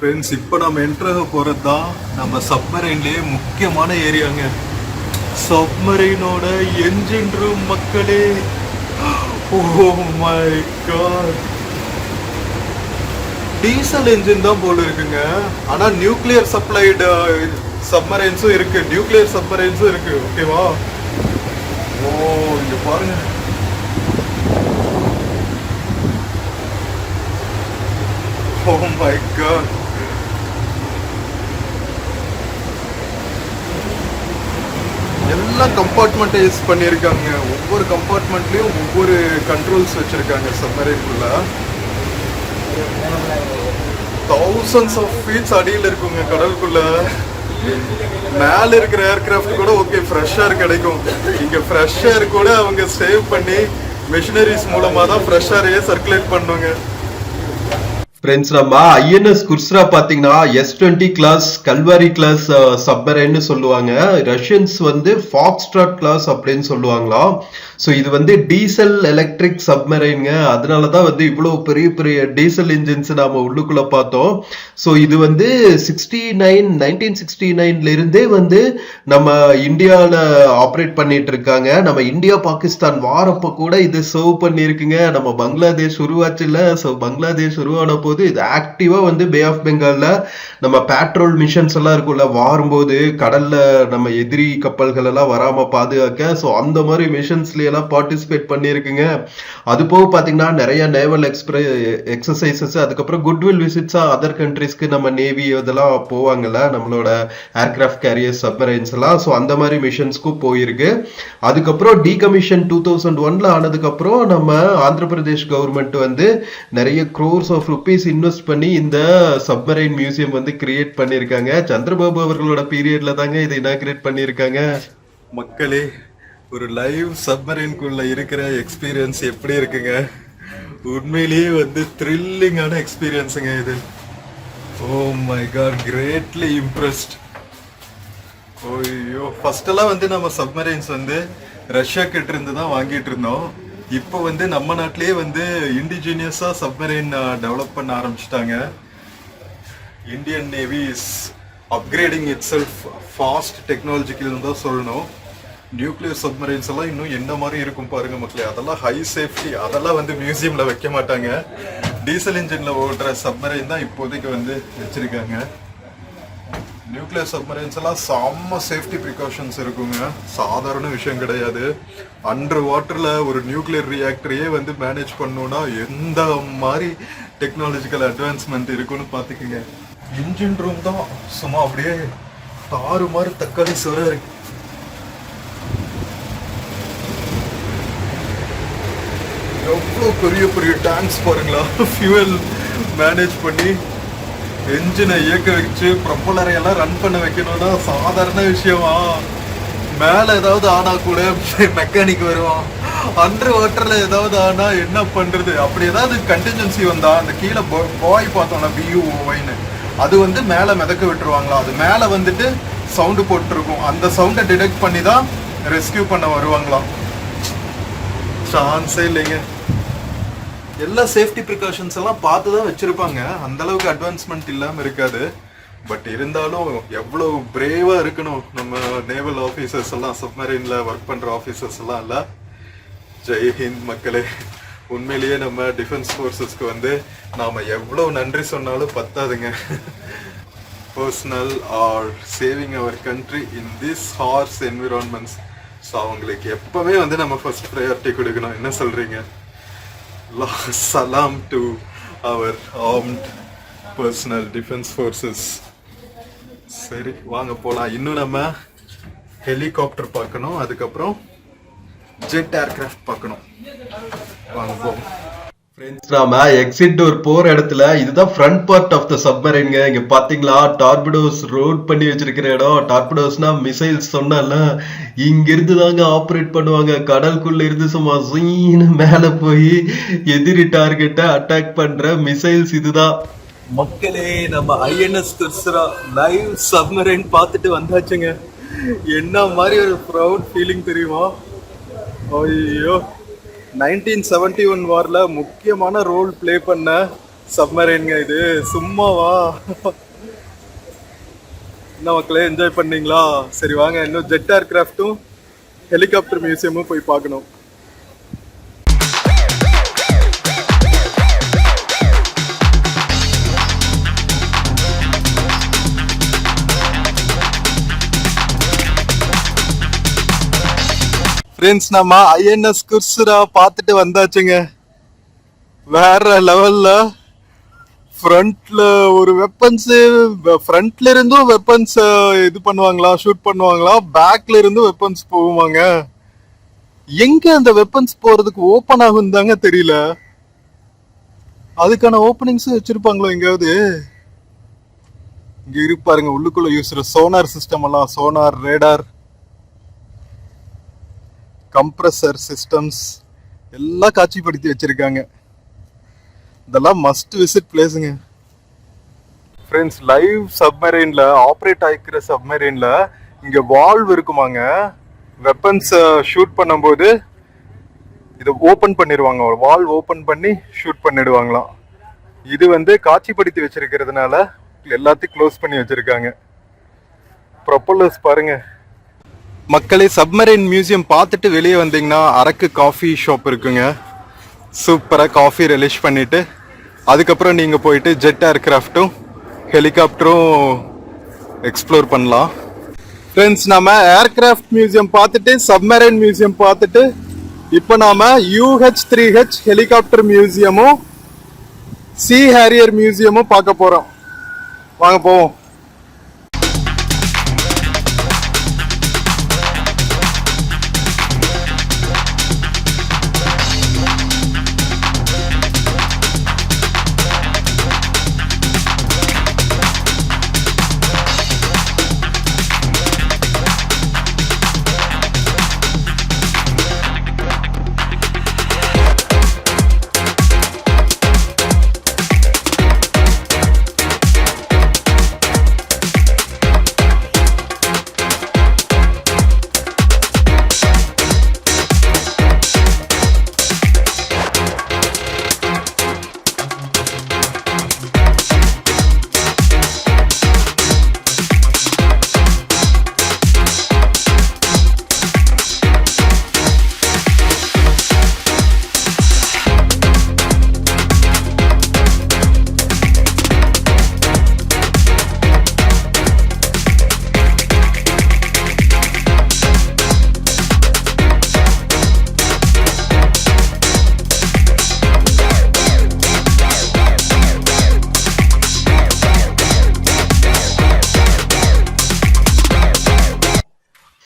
ஃப்ரெண்ட்ஸ், இப்போ நம்ம என்ட்ராக போகிறது தான் நம்ம சப்மரைன்லேயே முக்கியமான ஏரியாங்க. சப்மரைனோட என்ஜின் ரூம் மக்களே. Oh my god, diesel engine தான் போல இருக்குங்க. ஆனால் நியூக்ளியர் சப்ளைடு சப்மரைன்ஸும் இருக்கு, நியூக்ளியர் சப்மரைன்ஸும் இருக்கு. ஓகேவா? ஓ இங்க பாருங்க, ஓ மை காட். எல்லாம் கம்பார்ட்மெண்டைஸ் பண்ணியிருக்காங்க. ஒவ்வொரு கம்பார்ட்மெண்ட்லயும் ஒவ்வொரு கண்ட்ரோல்ஸ் வச்சிருக்காங்க. சப்மரைனுக்குள்ள thousands of feet அடியில் இருக்குங்க கடலுக்குள்ள. மேல இருக்கிற ஏர்கிராஃப்ட் கூட ஓகே ஃப்ரெஷ் ஏர் கிடைக்கும். இங்க ஃப்ரெஷ் ஏர் கூட அவங்க சேவ் பண்ணி மிஷினரிஸ் மூலமா தான் ஃப்ரெஷ் ஏரையே சர்க்குலேட் பண்ணுங்க. ஃப்ரெண்ட்ஸ், நம்ம ஐஎன்எஸ் குர்ஸ்ரா பாத்தீங்கன்னா S-20 கிளாஸ் கல்வாரி கிளாஸ் சப்மரைன்னு சொல்லுவாங்க. ரஷ்யன்ஸ் வந்து ஃபாக்ஸ்ட்ராட் கிளாஸ் அப்படின்னு சொல்லுவாங்களாம். ஸோ இது வந்து டீசல் எலக்ட்ரிக் சப்மரைனுங்க. அதனாலதான் வந்து இவ்வளவு பெரிய பெரிய டீசல் இன்ஜின்ஸ் நாம உள்ளுக்குள்ள பார்த்தோம். ஸோ இது வந்து 1969 இருந்தே வந்து நம்ம இந்தியாவில் ஆப்ரேட் பண்ணிட்டு இருக்காங்க. நம்ம இந்தியா பாகிஸ்தான் வாரப்ப கூட இது சர்வ் பண்ணியிருக்குங்க. நம்ம பங்களாதேஷ் உருவாச்சுல, ஸோ பங்களாதேஷ் உருவான போது இது ஆக்டிவா வந்து பே ஆஃப் பெங்கால்ல நம்ம பேட்ரோல் மிஷன்ஸ் எல்லாம் இருக்கும்ல, வாரும்போது கடல்ல நம்ம எதிரி கப்பல்கள் எல்லாம் வராம பாதுகாக்க, ஸோ அந்த மாதிரி மிஷன்ஸ்ல எல்லாம் பார்ட்டிசிபேட் பண்ணியிருக்குங்க. அது போக பாத்தீங்கன்னா நிறைய நேவல் எக்ஸசைசஸ், அதுக்கப்புறம் குட்வில் விசிட்ஸா அதர் கண்ட்ரிஸ்க்கு நம்ம நேவி இதெல்லாம் போவாங்கல்ல, நம்மளோட ஏர்கிராஃப்ட் கேரியர்ஸ் சப்மரைன்ஸ் எல்லாம். ஸோ அந்த மாதிரி மிஷன்ஸ்க்கும் போயிருக்கு. அதுக்கப்புறம் டீகமிஷன் 2001ல ஆனதுக்கு அப்புறம் நம்ம ஆந்திர பிரதேஷ் கவர்மெண்ட் வந்து நிறைய crores ஆஃப் ருபீஸ் இன்வெஸ்ட் பண்ணி இந்த சப்மரைன் மியூசியம் வந்து கிரியேட் பண்ணியிருக்காங்க. சந்திரபாபு அவர்களோட பீரியட்ல தாங்க இதை இனாகிரேட் பண்ணியிருக்காங்க. மக்களே, ஒரு லைவ் சப்மரைனுக்குள்ள இருக்கிற எக்ஸ்பீரியன்ஸ் எப்படி இருக்குங்க? உண்மையிலேயே வந்து த்ரில்லிங்கான எக்ஸ்பீரியன்ஸுங்க இது. Oh my god, greatly impressed. ஓய்யோ, ஃபர்ஸ்ட் எல்லாம் வந்து நம்ம சப்மரைன்ஸ் வந்து ரஷ்யா கிட்ட இருந்து தான் வாங்கிட்டு இருந்தோம். இப்போ வந்து நம்ம நாட்டிலேயே வந்து இண்டிஜினியஸா சப்மரைன் டெவலப் பண்ண ஆரம்பிச்சிட்டாங்க. Indian navy is upgrading it self fast technological தான் சொல்லணும். நியூக்ளியர் சப்மரைன்ஸ் எல்லாம் இன்னும் என்ன மாதிரி இருக்கும் பாருங்க மக்களே. அதெல்லாம் ஹை சேஃப்டி, அதெல்லாம் வந்து மியூசியம்ல வைக்க மாட்டாங்க. டீசல் இன்ஜின்ல ஓடுற சப்மரைன் தான் இப்போதைக்கு வந்து வச்சிருக்காங்க. நியூக்ளியர் சப்மரைன்ஸ் எல்லாம் செம்ம சேஃப்டி ப்ரிகாஷன்ஸ் இருக்குங்க, சாதாரண விஷயம் கிடையாது. அண்டர் வாட்டர்ல ஒரு நியூக்ளியர் ரியாக்டரையே வந்து மேனேஜ் பண்ணணும்னா எந்த மாதிரி டெக்னாலஜிக்கல் அட்வான்ஸ்மெண்ட் இருக்குன்னு பார்த்துக்குங்க. இன்ஜின் ரூம் தான் சும்மா அப்படியே தாறு மாதிரி தக்காளி சோற இருக்கு. எவ்வளோ பெரிய பெரிய டேங்க்ஸ் பாருங்களா, ஃபியூவல் மேனேஜ் பண்ணி என்ஜினை இயக்க வச்சு ப்ரொப்பலரை எல்லாம் ரன் பண்ண வைக்கணும்னா சாதாரண விஷயமா? மேலே ஏதாவது ஆனா கூட மெக்கானிக் வருவான். அண்டர் வாட்டர்ல ஏதாவது ஆனா என்ன பண்றது? அப்படி ஏதாவது கண்டிஜென்சி வந்தா அந்த கீழே பாய் பார்த்தோம்னா BUOYன்னு அது வந்து மேலே மிதக்க விட்டுருவாங்களா, அது மேலே வந்துட்டு சவுண்டு போட்டுருக்கும். அந்த சவுண்டை டிடெக்ட் பண்ணி தான் ரெஸ்கியூ பண்ண வருவாங்களாம். சான்ஸே இல்லைங்க. எல்லா சேஃப்டி ப்ரிகாஷன்ஸ் எல்லாம் பார்த்து தான் வச்சிருப்பாங்க. அந்த அளவுக்கு அட்வான்ஸ்மெண்ட் இல்லாமல் இருக்காது. பட் இருந்தாலும் எவ்வளோ பிரேவா இருக்கணும் நம்ம நேவல் ஆஃபீஸர்ஸ் எல்லாம், சப்மரைன்ல ஒர்க் பண்ற ஆஃபீஸர்ஸ் எல்லாம். இல்ல, ஜெய் ஹிந்த் மக்களே. உண்மையிலேயே நம்ம டிஃபென்ஸ் ஃபோர்ஸஸ்க்கு வந்து நாம எவ்வளவு நன்றி சொன்னாலும் பத்தாதுங்க. Personal are saving our country in this harsh environments. So அவங்களுக்கு எப்பவுமே வந்து நம்ம ஃபர்ஸ்ட் ப்ரையாரிட்டி கொடுக்கணும். என்ன சொல்றீங்க? Salam to our armed personal defense forces. சரி வாங்க போலாம். இன்னும் நம்ம ஹெலிகாப்டர் பார்க்கணும், அதுக்கப்புறம் ஜெட் ஏர்கிராஃப்ட் பார்க்கணும். வாங்க போவோம். ஃப்ரெண்ட்ஸ், நாம எக்ஸிட் டோர் போற இடத்துல இதுதான் ஃப்ரண்ட் பார்ட் ஆஃப் த சப்மரைன்ங்க. இங்க பாத்தீங்களா டார்பிடோஸ் ரோட் பண்ணி வச்சிருக்கிற இடம். டார்பிடோஸ்னா மிசைல்ஸ் சொன்னால இங்க இருந்து தாங்க ஆப்ரேட் பண்ணுவாங்க. கடலுக்குள்ள இருந்து சும்மா சீன்னு மேல போய் எதிரி டார்கெட்டை அட்டாக் பண்ற மிசைல்ஸ் இதுதான். மக்களே, நம்ம INS குர்ஸ்ரா லைவ் சப்மரைன் பார்த்துட்டு வந்தாச்சுங்க. என்ன மாதிரி ஒரு ப்ரௌட் ஃபீலிங் தெரியுமா? ஐயோ, 1971 வார்ல முக்கியமான ரோல் பிளே பண்ண சப்மரைன்ங்க இது. சும்மாவா? என்ன மக்களே, என்ஜாய் பண்ணீங்களா? சரி வாங்க, இன்னும் ஜெட் ஏர்கிராஃப்டும் ஹெலிகாப்டர் மியூசியமும் போய் பார்க்கணும். ஃப்ரெண்ட்ஸ் நம்ம ஐஎன்எஸ் குர்சுரா பார்த்துட்டு வந்தாச்சுங்க. வேற லெவல்ல ஃப்ரண்ட்ல ஒரு வெப்பன்ஸ், ஃப்ரண்ட்ல இருந்தும் வெப்பன்ஸ் இது பண்ணுவாங்களா, ஷூட் பண்ணுவாங்களா, பேக்ல இருந்தும் வெப்பன்ஸ் போவாங்க. எங்க அந்த வெப்பன்ஸ் போறதுக்கு ஓபன் ஆகும் தாங்க தெரியல. அதுக்கான ஓப்பனிங்ஸ் வச்சிருப்பாங்களோ எங்கேயாவது. இங்க இருப்பாருங்க உள்ளுக்குள்ள யூஸ் சோனார் சிஸ்டம் எல்லாம், சோனார், ரேடார், கம்ப்ரஸர் சிஸ்டம்ஸ் எல்லாம் காட்சிப்படுத்தி வச்சிருக்காங்க. இதெல்லாம் மஸ்ட் விசிட் பிளேஸுங்க. ஃப்ரெண்ட்ஸ், லைவ் சப்மரைன்ல ஆப்ரேட் ஆகிக்கிற சப்மரைன்ல இங்க வால்வ் இருக்குமாங்க. வெப்பன்ஸ் ஷூட் பண்ணும்போது இதை ஓபன் பண்ணிடுவாங்க, வால்வ் ஓபன் பண்ணி ஷூட் பண்ணிடுவாங்களாம். இது வந்து காட்சிப்படுத்தி வச்சிருக்கிறதுனால எல்லாத்தையும் க்ளோஸ் பண்ணி வச்சிருக்காங்க. ப்ரொப்பல்லர்ஸ் பாருங்க மக்களே. சப்மரைன் மியூசியம் பார்த்துட்டு வெளியே வந்தீங்கன்னா அரக்கு காஃபி ஷாப் இருக்குங்க. சூப்பராக காஃபி ரிலீஸ் பண்ணிட்டு அதுக்கப்புறம் நீங்கள் போயிட்டு ஜெட் ஏர்கிராஃப்டும் ஹெலிகாப்டரும் எக்ஸ்ப்ளோர் பண்ணலாம். ஃப்ரெண்ட்ஸ், நம்ம ஏர்கிராஃப்ட் மியூசியம் பார்த்துட்டு சப்மரைன் மியூசியம் பார்த்துட்டு இப்போ நாம UH-3H ஹெலிகாப்டர் மியூசியமும் சி ஹேரியர் மியூசியமும் பார்க்க போகிறோம். வாங்க போவோம்.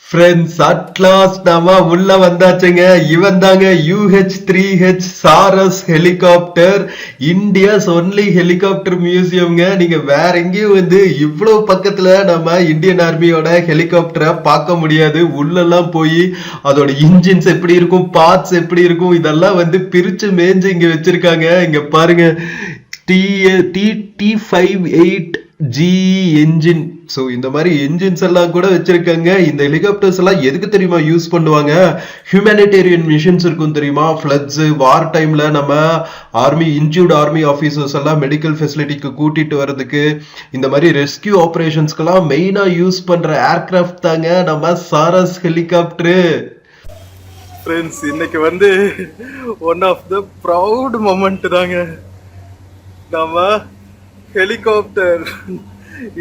ஃப்ரெண்ட்ஸ், அட்லாஸ்ட் நாம உள்ள வந்தாச்சுங்க. இவன் தாங்க UH-3H சாரஸ் ஹெலிகாப்டர், இந்தியாஸ் ஒன்லி ஹெலிகாப்டர் மியூசியம்ங்க. நீங்க வேற எங்கேயும் வந்து இவ்வளவு பக்கத்துல நம்ம இந்தியன் ஆர்மியோட ஹெலிகாப்டரை பார்க்க முடியாது. உள்ளெல்லாம் போய் அதோட இன்ஜின்ஸ் எப்படி இருக்கும், பார்ட்ஸ் எப்படி இருக்கும், இதெல்லாம் வந்து பிரிச்சு மேஞ்சு இங்க வச்சிருக்காங்க. இங்க பாருங்க, T58G என்ஜின். ஸோ இந்த மாதிரி என்ஜின்ஸ் எல்லாம் கூட வச்சிருக்காங்க. இந்த ஹெலிகாப்டர்ஸ் எல்லாம் எதுக்கு தெரியுமா யூஸ் பண்ணுவாங்க? ஹியூமனிடேரியன் மிஷன்ஸ் இருக்கும் தெரியுமா, ஃப்ளட்ஸ், வார் டைம்ல நம்ம ஆர்மி இன்ஜூர்ட் ஆர்மி ஆஃபீஸர்ஸ் எல்லாம் மெடிக்கல் ஃபெசிலிட்டிக்கு கூட்டிட்டு வர்றதுக்கு, இந்த மாதிரி ரெஸ்கியூ ஆப்ரேஷன்ஸ்க்கெல்லாம் மெயினா யூஸ் பண்ற ஏர்கிராஃப்ட் தாங்க நம்ம சாரஸ் ஹெலிகாப்டர். ஃப்ரெண்ட்ஸ், இன்னைக்கு வந்து one of the proud moment தாங்க. நம்ம ஹெலிகாப்டர்,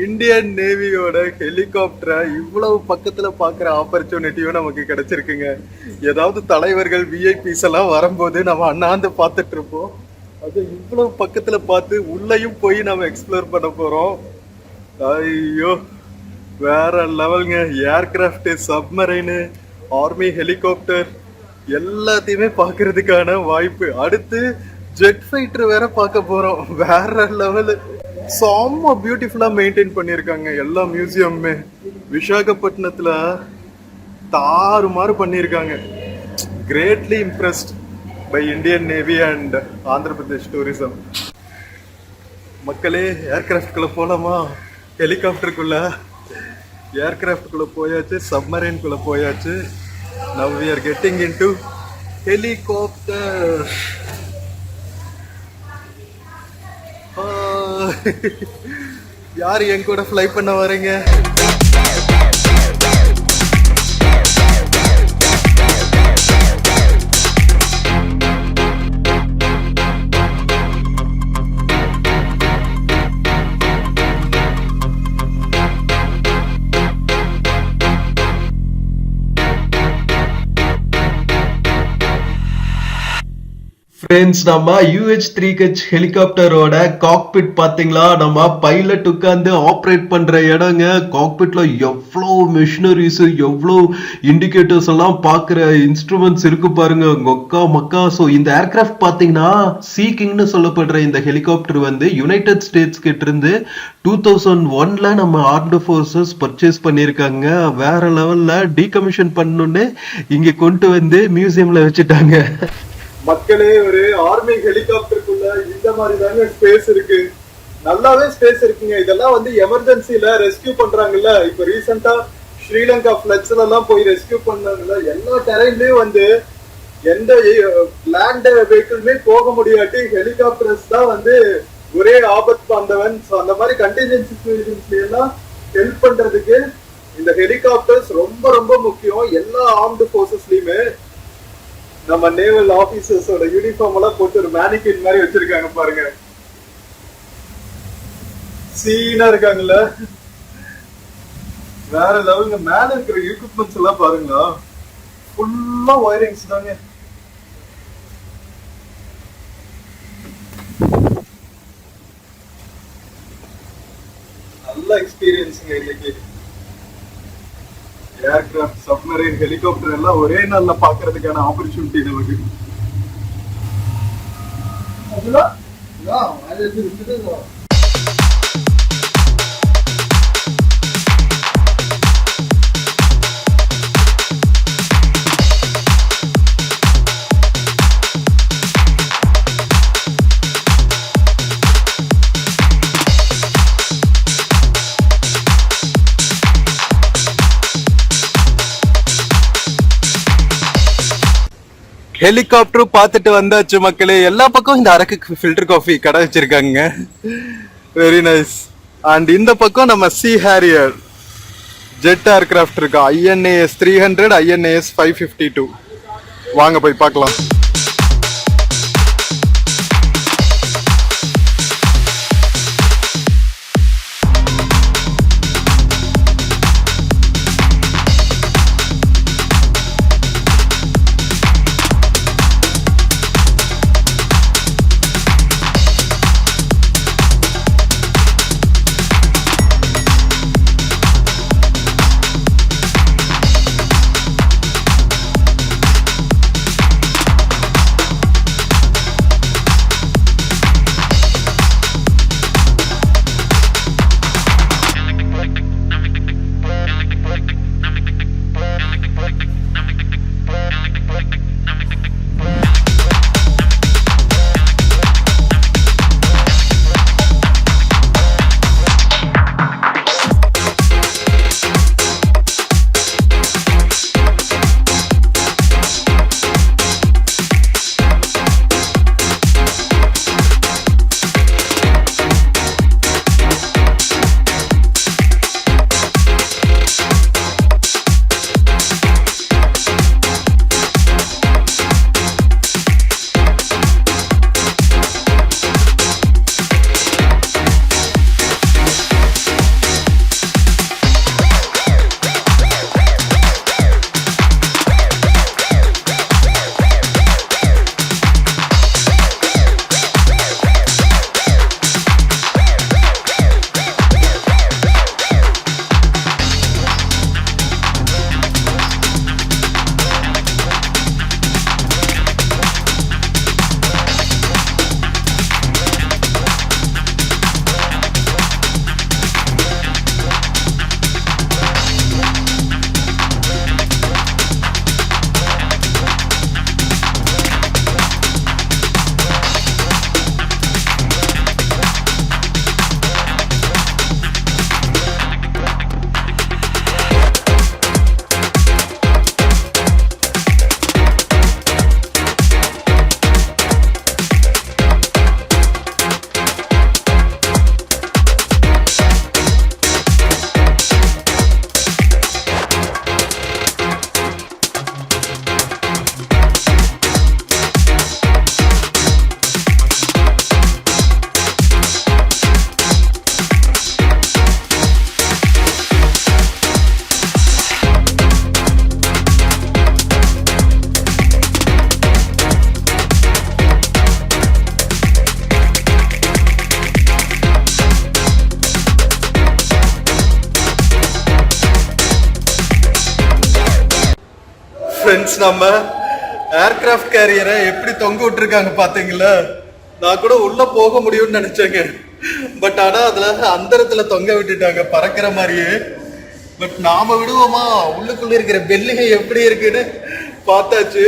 இந்தியன் நேவியோட ஹெலிகாப்டரை இவ்வளவு பக்கத்துல பாக்குற ஆப்பர்ச்சுனிட்டியும் நமக்கு கிடைச்சிருக்குங்க. ஏதாவது தலைவர்கள் விஐபிஸ் எல்லாம் வரும்போது நம்ம அண்ணாந்து பார்த்துட்டு இருப்போம். அது இவ்வளவு பக்கத்துல பார்த்து உள்ளேயும் போய் நம்ம எக்ஸ்ப்ளோர் பண்ண போறோம். ஐயோ, வேற லெவலுங்க. ஏர்கிராஃப்ட், சப்மரைனு, ஆர்மி ஹெலிகாப்டர் எல்லாத்தையுமே பாக்குறதுக்கான வாய்ப்பு. அடுத்து ஜெட் ஃபைட்டர் வேற பார்க்க போறோம். வேற லெவலு. செம்ம பியூட்டிஃபுல்லா மெயின்டைன் பண்ணியிருக்காங்க எல்லா மியூசியமுமே. விசாகப்பட்டினத்துல தாறுமாறு பண்ணியிருக்காங்க. Greatly impressed by Indian navy and Andhra Pradesh tourism. மக்களே, ஏர்கிராஃப்ட்குள்ள போலாமா? ஹெலிகாப்டருக்குள்ள ஏர்கிராஃப்ட்குள்ள போயாச்சு, சப்மரைன்குள்ள போயாச்சு. Now we are getting into helicopter. யார் என் கூட ஃப்ளை பண்ண வரீங்க? ஃப்ரெண்ட்ஸ் நம்ம UH-3H ஹெலிகாப்டரோட காக்பிட் பாத்தீங்களா? நம்ம பைலட் உட்கார்ந்து ஆப்ரேட் பண்ற இடங்க. காக்பிட்ல எவ்வளோ மிஷினரிஸ், எவ்வளோ இண்டிகேட்டர்ஸ் எல்லாம் பார்க்குற இன்ஸ்ட்ருமெண்ட்ஸ் இருக்கு பாருங்க. கொக்கா மக்கா. ஸோ இந்த ஏர்கிராஃப்ட் பாத்தீங்கன்னா சீ கிங்னு சொல்லப்படுற இந்த ஹெலிகாப்டர் வந்து யுனைடெட் ஸ்டேட்ஸ் கிட்ட இருந்து 2001ல நம்ம ஆர்ம்டு ஃபோர்ஸஸ் பர்ச்சேஸ் பண்ணியிருக்காங்க. வேற லெவல்ல டீகமிஷன் பண்ணணுன்னு இங்க கொண்டு வந்து மியூசியம்ல வச்சுட்டாங்க. மக்களே, ஒரு ஆர்மி ஹெலிகாப்டருக்குள்ள இந்த மாதிரி தாங்க ஸ்பேஸ் இருக்கு. நல்லாவே ஸ்பேஸ் இருக்குங்க. இதெல்லாம் வந்து எமர்ஜென்சில ரெஸ்கியூ பண்றாங்கல்ல. இப்ப ரீசெண்டா ஸ்ரீலங்கா ஃபிளட்ஸ்ல எல்லாம் போய் ரெஸ்கியூ பண்ணாங்கல்ல. எல்லா டெரைன்லயும் வந்து எந்த லேண்ட் வெஹிக்கிளுமே போக முடியாட்டி ஹெலிகாப்டர்ஸ் தான் வந்து ஒரே ஆபத்து வந்தவன். அந்த மாதிரி கண்டிஜென்சி சிச்சுவேஷன்ஸ்ல எல்லாம் ஹெல்ப் பண்றதுக்கு இந்த ஹெலிகாப்டர்ஸ் ரொம்ப ரொம்ப முக்கியம். எல்லா ஆர்ம்டு போர்சஸ்லயுமே நம்ம நேவல் ஆபீசர்ஸோட யூனிஃபார்ம் எல்லாம் போட்டு ஒரு மேனிகின் மாதிரி வச்சிருக்காங்க பாருங்க. சீனா இருக்காங்கல்ல. வேற லெவலுங்க. மேல இருக்கிற எக்யூப்மெண்ட்ஸ் எல்லாம் பாருங்களா, ஃபுல்லா வயரிங்ஸ் தாங்க. நல்ல எக்ஸ்பீரியன்ஸுங்க இன்னைக்கு. ஏர்கிராஃப்ட், சப்மரைன், ஹெலிகாப்டர் எல்லாம் ஒரே நாள்ல பாக்குறதுக்கான ஆப்பர்ச்சுனிட்டி நமக்கு. ஹெலிகாப்டர் பார்த்துட்டு வந்தாச்சு மக்களே. எல்லா பக்கம் இந்த அரக்கு ஃபில்டர் காஃபி கடை வச்சிருக்காங்க. Very nice. அண்ட் இந்த பக்கம் நம்ம சி ஹேரியர் ஜெட் ஏர்கிராஃப்ட் இருக்கு. INAS 300, INAS 552. வாங்க போய் பார்க்கலாம். ஃப்ரெண்ட்ஸ், நம்ம ஏர்கிராஃப்ட் கேரியரை எப்படி தொங்க விட்டுருக்காங்க பாத்தீங்களா? நான் கூட உள்ள போக முடியும்னு நினைச்சேங்க. பட் ஆனா அதுல அந்தரத்துல தொங்க விட்டுட்டாங்க பறக்கிற மாதிரியே. பட் நாம விடுவோமா? உள்ளுக்குள்ள இருக்கிற பெல்லிகை எப்படி இருக்குன்னு பார்த்தாச்சு.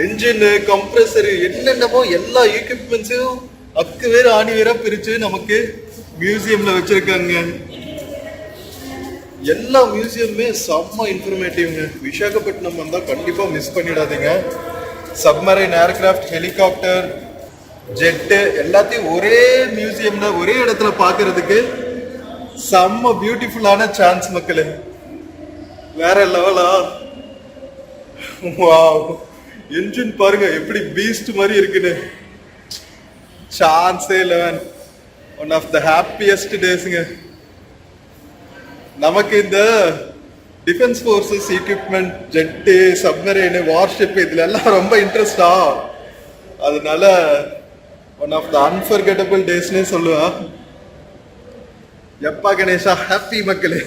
என்ஜின், கம்ப்ரஸர், என்னென்னமோ எல்லா எக்யூப்மெண்ட்ஸையும் அக்கு வேறு ஆணி வேற பிரிச்சு நமக்கு மியூசியம்ல வச்சிருக்காங்க. எல்லா மியூசியமுமே செம்ம இன்ஃபர்மேட்டிவ்ங்க. விசாகப்பட்டினம் வந்தா கண்டிப்பா மிஸ் பண்ணிடாதீங்க. சப்மரைன் ஏர்கிராஃப்ட், ஹெலிகாப்டர், ஜெட்டு எல்லாத்தையும் ஒரே மியூசியம்ல ஒரே இடத்துல பாக்குறதுக்கு செம்ம பியூட்டிஃபுல்லான சான்ஸ் மக்களே. வேற லெவலா? வாவ், என்ஜின் பாருங்க எப்படி பீஸ்ட் மாதிரி இருக்குன்னு. சான்ஸே 11. ஒன் ஆஃப் த ஹாப்பியஸ்ட் டேஸ்ங்க. நமக்கு இந்த defence forces equipment, jet, submarine, warship இதுல எல்லாம் ரொம்ப இன்ட்ரெஸ்டா. அதனால ஒன் ஆஃப் த அன்ஃபர்கெட்டபிள் டேஸ்னே சொல்லுவேன். எப்பா கணேஷா, ஹாப்பி மக்களே.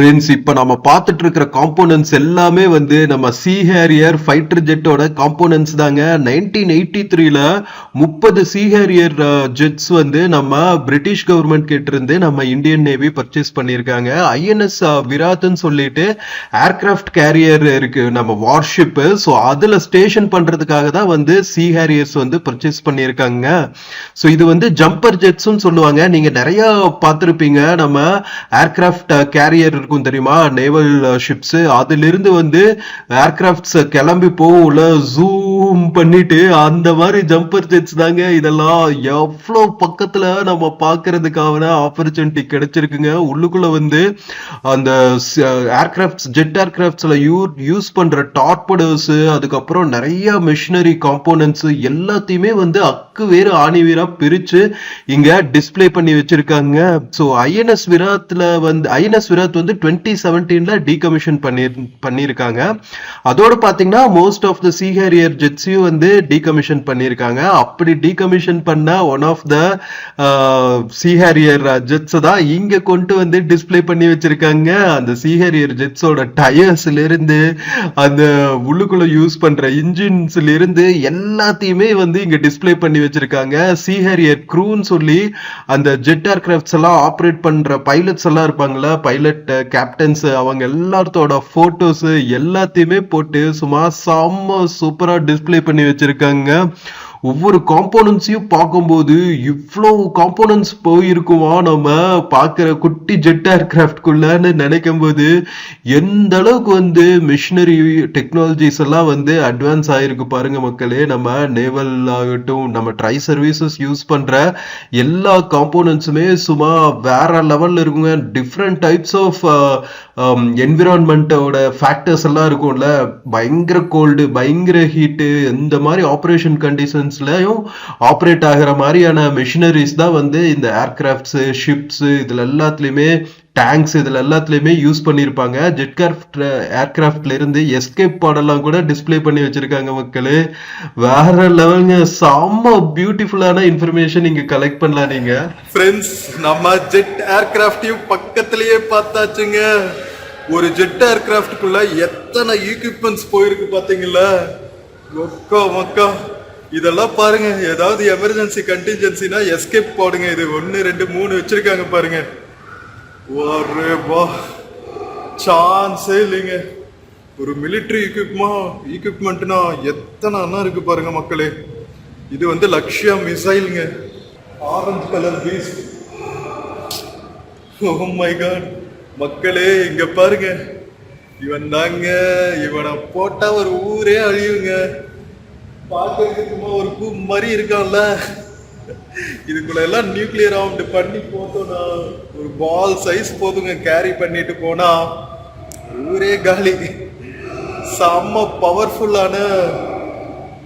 ஃப்ரெண்ட்ஸ், இப்ப நம்ம பார்த்துட்டு இருக்கிற காம்போனன்ட்ஸ் எல்லாமே வந்து நம்ம சி ஹேரியர் ஃபைட்டர் ஜெட்டோட காம்போனன்ட்ஸ் தாங்க. 1983ல 30 சி ஹேரியர் ஜெட்ஸ் வந்து நம்ம பிரிட்டிஷ் கவர்மெண்ட் கிட்ட இருந்து நம்ம இந்தியன் நேவி பர்ச்சேஸ் பண்ணியிருக்காங்க. ஐஎன்எஸ் விராத்னு சொல்லிட்டு ஏர்கிராஃப்ட் கேரியர் இருக்கு, நம்ம வார்ஷிப். ஸோ அதுல ஸ்டேஷன் பண்றதுக்காக தான் வந்து சி ஹேரியர்ஸ் வந்து பர்ச்சேஸ் பண்ணியிருக்காங்க. ஸோ இது வந்து ஜம்பர் ஜெட்ஸ்ன்னு சொல்லுவாங்க. நீங்க நிறைய பார்த்துருப்பீங்க. நம்ம ஏர்கிராஃப்ட் கேரியர் இருக்கும் தெரியுமா, நேவல் ஷிப்ஸ், அதுல இருந்து வந்து ஏர்கிராஃப்ட்ஸ் கிளம்பி போகல ஜூம் பண்ணிட்டு அந்த மாதிரி ஜம்பர் ஜெட்ஸ் தாங்க இதெல்லாம். எவ்வளவு பக்கத்துல நம்ம பாக்குறதுக்கான ஆப்பர்ச்சுனிட்டி கிடைச்சிருக்குங்க. உள்ளுக்குள்ள வந்து அந்த ஏர்கிராஃப்ட்ஸ், ஜெட் ஏர்கிராஃப்ட்ஸ்ல யூஸ் பண்ற டார்படோஸ், அதுக்கப்புறம் நிறைய மிஷினரி காம்போனன்ட்ஸ் எல்லாத்தையுமே வந்து அக்கு வேறு ஆணி வீரா பிரிச்சு இங்க டிஸ்பிளே பண்ணி வச்சிருக்காங்க. ஸோ ஐஎன்எஸ் விராத் வந்து 2017ல டீகமிஷன் பண்ணியிருக்காங்க. அதோட பாத்தீங்கன்னா most of the Sea Harrier ஜெட்ஸையும் வந்து டீகமிஷன் பண்ணியிருக்காங்க. அப்படி டீகமிஷன் பண்ண one of the Sea Harrier jets தான் இங்க கொண்டு வந்து டிஸ்பிளே பண்ணி வச்சிருக்காங்க. அந்த சி ஹேரியர் ஜெட்ஸோட டயர்ஸ்ல இருந்து அந்த உள்ளுக்குள்ள யூஸ் பண்ற இன்ஜின்ஸ்ல இருந்து எல்லாத்தையுமே வந்து இங்க டிஸ்பிளே பண்ணி வச்சிருக்காங்க. சி ஹேரியர் க்ரூன்னு சொல்லி அந்த ஜெட் ஏர்கிராஃப்ட்ஸ் எல்லாம் ஆப்ரேட் பண்ற பைலட்ஸ் எல்லாம் இருப்பாங்களா, பைலட் கேப்டன்ஸ், அவங்க எல்லாத்தோட போட்டோஸ் எல்லாத்தையுமே போட்டு சும்மா செம்ம சூப்பரா டிஸ்பிளே பண்ணி வச்சிருக்காங்க. ஒவ்வொரு காம்போனன்ட்ஸையும் பார்க்கும்போது இவ்வளவு காம்போனன்ட்ஸ் போயிருக்குமா நம்ம பார்க்குற குட்டி ஜெட் ஏர்கிராஃப்ட்குள்ளன்னு நினைக்கும் போது எந்த அளவுக்கு வந்து மிஷினரி டெக்னாலஜிஸ் எல்லாம் வந்து அட்வான்ஸ் ஆயிருக்கு பாருங்க மக்களே. நம்ம நேவல் ஆகட்டும், நம்ம ட்ரை சர்வீசஸ் யூஸ் பண்ற எல்லா காம்போனன்ட்ஸுமே சும்மா வேற லெவல்ல இருக்குங்க. டிஃப்ரெண்ட் டைப்ஸ் ஆஃப் என்விரான்மெண்டோட ஃபேக்டர்ஸ் எல்லாம் இருக்கும்ல, பயங்கர கோல்டு, பயங்கர ஹீட்டு, இந்த மாதிரி ஆப்ரேஷன் கண்டிஷன்ஸ்லயும் ஆப்ரேட் ஆகிற மாதிரியான மிஷினரிஸ் தான் வந்து இந்த ஏர்கிராஃப்ட்ஸ், ஷிப்ஸ், இதுல எல்லாத்துலயுமே டேங்க்ஸ், இதுல எல்லாத்துலயுமே யூஸ் பண்ணிருப்பாங்க. ஏர்கிராஃப்ட்ல இருந்து எஸ்கேப் பாடெல்லாம் கூட டிஸ்பிளே பண்ணி வச்சிருக்காங்க மக்களே. வேற லெவலுங்க. செம்ம பியூட்டிஃபுல்லான இன்ஃபர்மேஷன் இங்க கலெக்ட் பண்ணலாம் நீங்க. ஃப்ரெண்ட்ஸ், நம்ம ஜெட் ஏர்கிராஃப்டையும் பக்கத்திலேயே பார்த்தாச்சுங்க. ஒரு ஜெட் ஏர்கிராஃப்டுக்குள்ள எத்தனை எக்யூப்மெண்ட்ஸ் போயிருக்கு பாத்தீங்களா? மக்கா இதெல்லாம் பாருங்க. ஏதாவது எமர்ஜென்சி கண்டின்ஜென்சினா எஸ்கேப் போடுங்க. இது 1 2 3 வச்சிருக்காங்க பாருங்க. சான்ஸே இல்லைங்க. ஒரு மிலிட்டரி எக்யூப்மெண்ட்னா எத்தனை இருக்கு பாருங்க மக்களே. இது வந்து லக்ஷ்யா மிசைலுங்க, orange colour beast. Oh my God மக்களே, இங்க பாருங்க. இவன் தாங்க, இவனை போட்டா ஒரு ஊரே அழியுங்க. பார்க்கறதுக்கு சும்மா ஒரு பூ மாதிரி இருக்கான்ல. இதுக்குள்ள எல்லாம் நியூக்ளியர் ஆர்ம்டு பண்ணி போட்டோம்னா ஒரு பால் சைஸ் போதுங்க. கேரி பண்ணிட்டு போனா ஊரே காலி. செம்ம பவர்ஃபுல்லான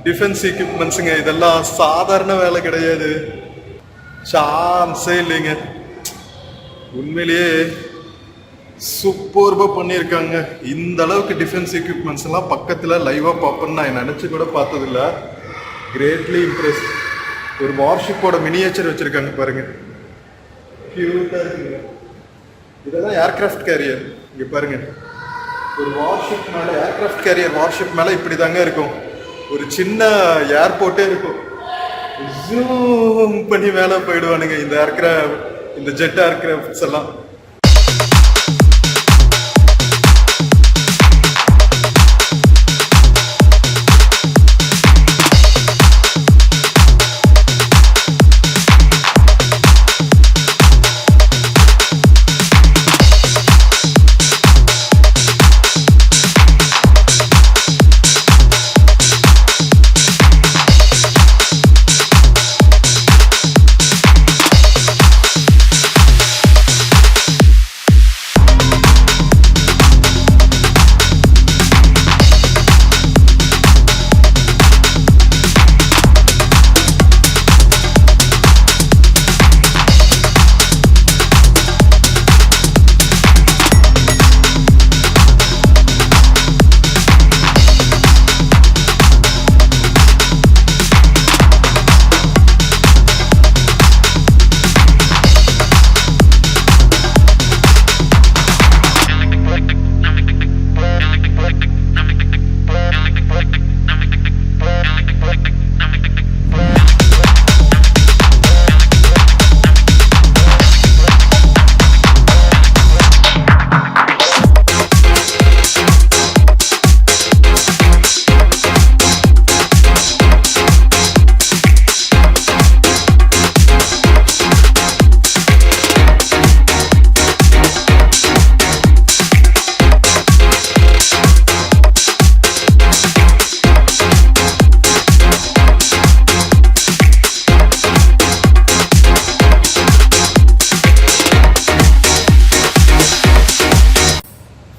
டிஃபென்ஸ் எக்யூப்மெண்ட்ஸுங்க. இதெல்லாம் சாதாரண வேலை கிடையாது, சான்ஸே இல்லைங்க. உண்மையிலேயே சூப்பர்பா பண்ணியிருக்காங்க. இந்த அளவுக்கு டிஃபென்ஸ் எக்யூப்மெண்ட்ஸ் எல்லாம் பக்கத்தில் லைவாக பார்ப்பேன்னு நான் நினச்சி கூட பார்த்ததில்ல. Greatly Impress. ஒரு வார்ஷிப்போட மினியேச்சர் வச்சுருக்காங்க பாருங்க, கியூட்டாக இருக்குங்க. இதெல்லாம் ஏர்கிராஃப்ட் கேரியர். இங்கே பாருங்க, ஒரு வார்ஷிப் மேலே, ஏர்கிராஃப்ட் கேரியர் வார்ஷிப் மேலே இப்படி தாங்க இருக்கும். ஒரு சின்ன ஏர்போர்ட்டே இருக்கும். ஜூம் பண்ணி மேலே போயிடுவானுங்க இந்த ஏர்கிராஃப்ட், இந்த ஜெட் ஏர்கிராஃப்ட்ஸ் எல்லாம்.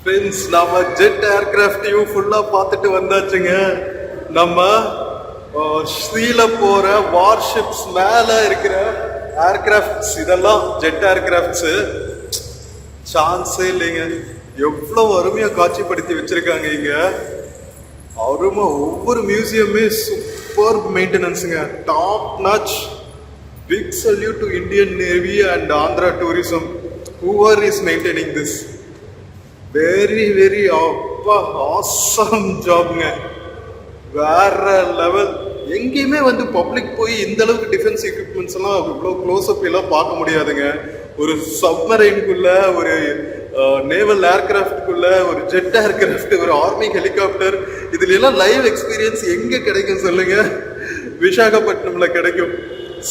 ஃப்ரெண்ட்ஸ், நம்ம ஜெட் ஏர்கிராஃப்டையும் ஃபுல்லா பார்த்துட்டு வந்தாச்சுங்க. நம்ம ஸ்ரீல போற வார்ஷிப்ஸ் மேல இருக்கிற ஏர்கிராஃப்ட்ஸ், இதெல்லாம் ஜெட் ஏர்கிராஃப்ட்ஸ். சான்ஸே இல்லைங்க. எவ்வளவு அருமையா காட்சிப்படுத்தி வச்சிருக்காங்க இங்க. அருமை. ஒவ்வொரு மியூசியமே சூப்பர் மெயின்டெனன்ஸுங்க, top notch. Big salute to Indian navy and Andhra tourism, whoever is maintaining this. Very very அப்பா ஆசம் ஜாப்ங்க. வேற லெவல். எங்கேயுமே வந்து பப்ளிக் போய் இந்த அளவுக்கு டிஃபென்ஸ் எக்யூப்மெண்ட்ஸ் எல்லாம் இவ்வளோ க்ளோஸ் அப் எல்லாம் பார்க்க முடியாதுங்க. ஒரு சப்மரைனுக்குள்ள, ஒரு நேவல் ஏர்கிராஃப்டுக்குள்ள, ஒரு ஜெட் ஏர்கிராஃப்ட், ஒரு ஆர்மி ஹெலிகாப்டர், இதுல எல்லாம் லைவ் எக்ஸ்பீரியன்ஸ் எங்க கிடைக்கும் சொல்லுங்க? விசாகப்பட்டினம்ல கிடைக்கும்.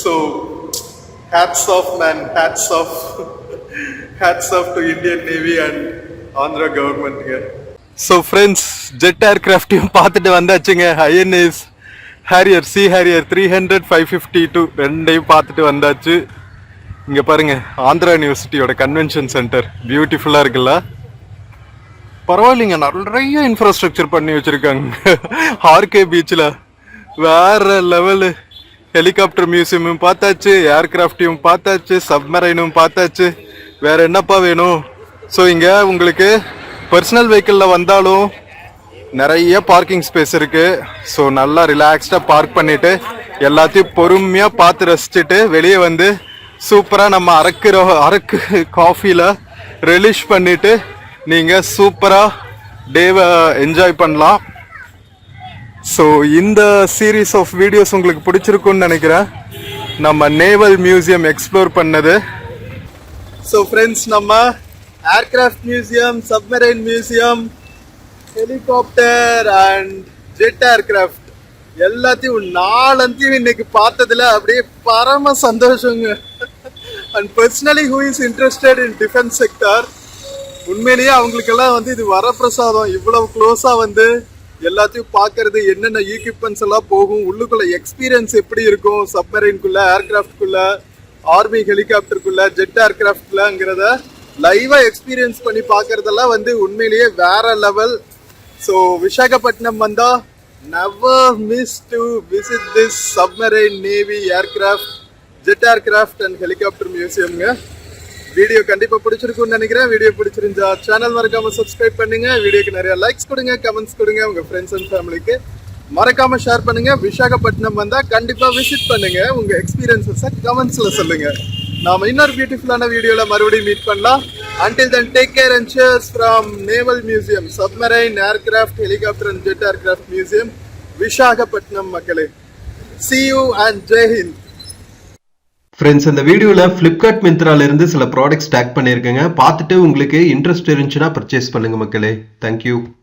So hats off man, hats off, hats off to Indian navy and Andhra கவர்மெண்ட்டுங்க. ஸோ ஃப்ரெண்ட்ஸ், ஜெட் ஏர்கிராஃப்டையும் பார்த்துட்டு வந்தாச்சுங்க. ஐஎன்எஸ் ஹேரியர், சி ஹேரியர் 300, 552 ரெண்டையும் பார்த்துட்டு வந்தாச்சு. இங்கே பாருங்க, ஆந்திரா யூனிவர்சிட்டியோட கன்வென்ஷன் சென்டர் பியூட்டிஃபுல்லாக இருக்குல்ல? பரவாயில்லைங்க, நிறைய இன்ஃப்ராஸ்ட்ரக்சர் பண்ணி வச்சுருக்காங்க. ஆர்கே பீச்சில் வேற லெவலு. ஹெலிகாப்டர் மியூசியமும் பார்த்தாச்சு, ஏர்கிராஃப்டையும் பார்த்தாச்சு, சப்மரைனும் பார்த்தாச்சு. வேற என்னப்பா வேணும்? ஸோ இங்கே உங்களுக்கு பர்சனல் வெஹிக்கிளில் வந்தாலும் நிறைய பார்க்கிங் ஸ்பேஸ் இருக்குது. ஸோ நல்லா ரிலாக்ஸ்டாக பார்க் பண்ணிவிட்டு எல்லாத்தையும் பொறுமையாக பார்த்து ரசிச்சுட்டு வெளியே வந்து சூப்பராக நம்ம அரக்கு காஃபியில் ரிலீஷ் பண்ணிவிட்டு நீங்கள் சூப்பராக டேவை என்ஜாய் பண்ணலாம். ஸோ இந்த சீரீஸ் ஆஃப் வீடியோஸ் உங்களுக்கு பிடிச்சிருக்குன்னு நினைக்கிறேன், நம்ம நேவல் மியூசியம் எக்ஸ்ப்ளோர் பண்ணது. ஸோ ஃப்ரெண்ட்ஸ், நம்ம aircraft museum, submarine museum, helicopter and jet aircraft எல்லாத்தையும் நாலத்தையும் இன்னைக்கு பார்த்ததுல அப்படியே பரம சந்தோஷங்க. And personally who is interested in defence sector, உண்மையிலேயே அவங்களுக்கெல்லாம் வந்து இது வரப்பிரசாதம். இவ்வளவு க்ளோஸா வந்து எல்லாத்தையும் பார்க்கறது, என்னென்ன ஈக்விப்மெண்ட்ஸ் எல்லாம் போகும், உள்ளுக்குள்ள எக்ஸ்பீரியன்ஸ் எப்படி இருக்கும், சப்மரைனுக்குள்ள, ஏர்கிராஃப்டுக்குள்ள, ஆர்மி ஹெலிகாப்டருக்குள்ள, ஜெட் ஏர்கிராஃப்ட்லங்கிறத லைவா எக்ஸ்பீரியன்ஸ் பண்ணி பார்க்கறதெல்லாம் வந்து உண்மையிலேயே வேற லெவல். ஸோ விசாகப்பட்டினம் வந்தா never miss to visit this submarine navy aircraft, jet aircraft and helicopter மியூசியம்ங்க. வீடியோ கண்டிப்பா பிடிச்சிருக்கும்னு நினைக்கிறேன். வீடியோ பிடிச்சிருந்தா சேனல் மறக்காம சப்ஸ்கிரைப் பண்ணுங்க. வீடியோக்கு நிறைய லைக்ஸ் கொடுங்க, கமெண்ட்ஸ் கொடுங்க. உங்க ஃப்ரெண்ட்ஸ் அண்ட் ஃபேமிலிக்கு மறக்காம ஷேர் பண்ணுங்க. விசாகப்பட்டினம் வந்தா கண்டிப்பா விசிட் பண்ணுங்க. உங்க எக்ஸ்பீரியன்ஸஸை கமெண்ட்ஸ்ல சொல்லுங்க. நாம இன்னொரு பியூட்டிஃபுல்லான வீடியோல மறுபடியும் மீட் பண்ணலாம். Until then, take care and cheers from Naval Museum, Submarine Aircraft, Helicopter and Jet Aircraft Museum, Visakhapatnam மக்களே. See you and Jai Hind. Friends, இந்த வீடியோவில் ஃப்ளிப்கார்ட் மிந்த்ரால இருந்து சில ப்ராடக்ட்ஸ் டேக் பண்ணியிருக்கேங்க. பார்த்துட்டு உங்களுக்கு இன்ட்ரெஸ்ட் இருந்துச்சுன்னா பர்ச்சேஸ் பண்ணுங்க மக்களே. தேங்க்யூ.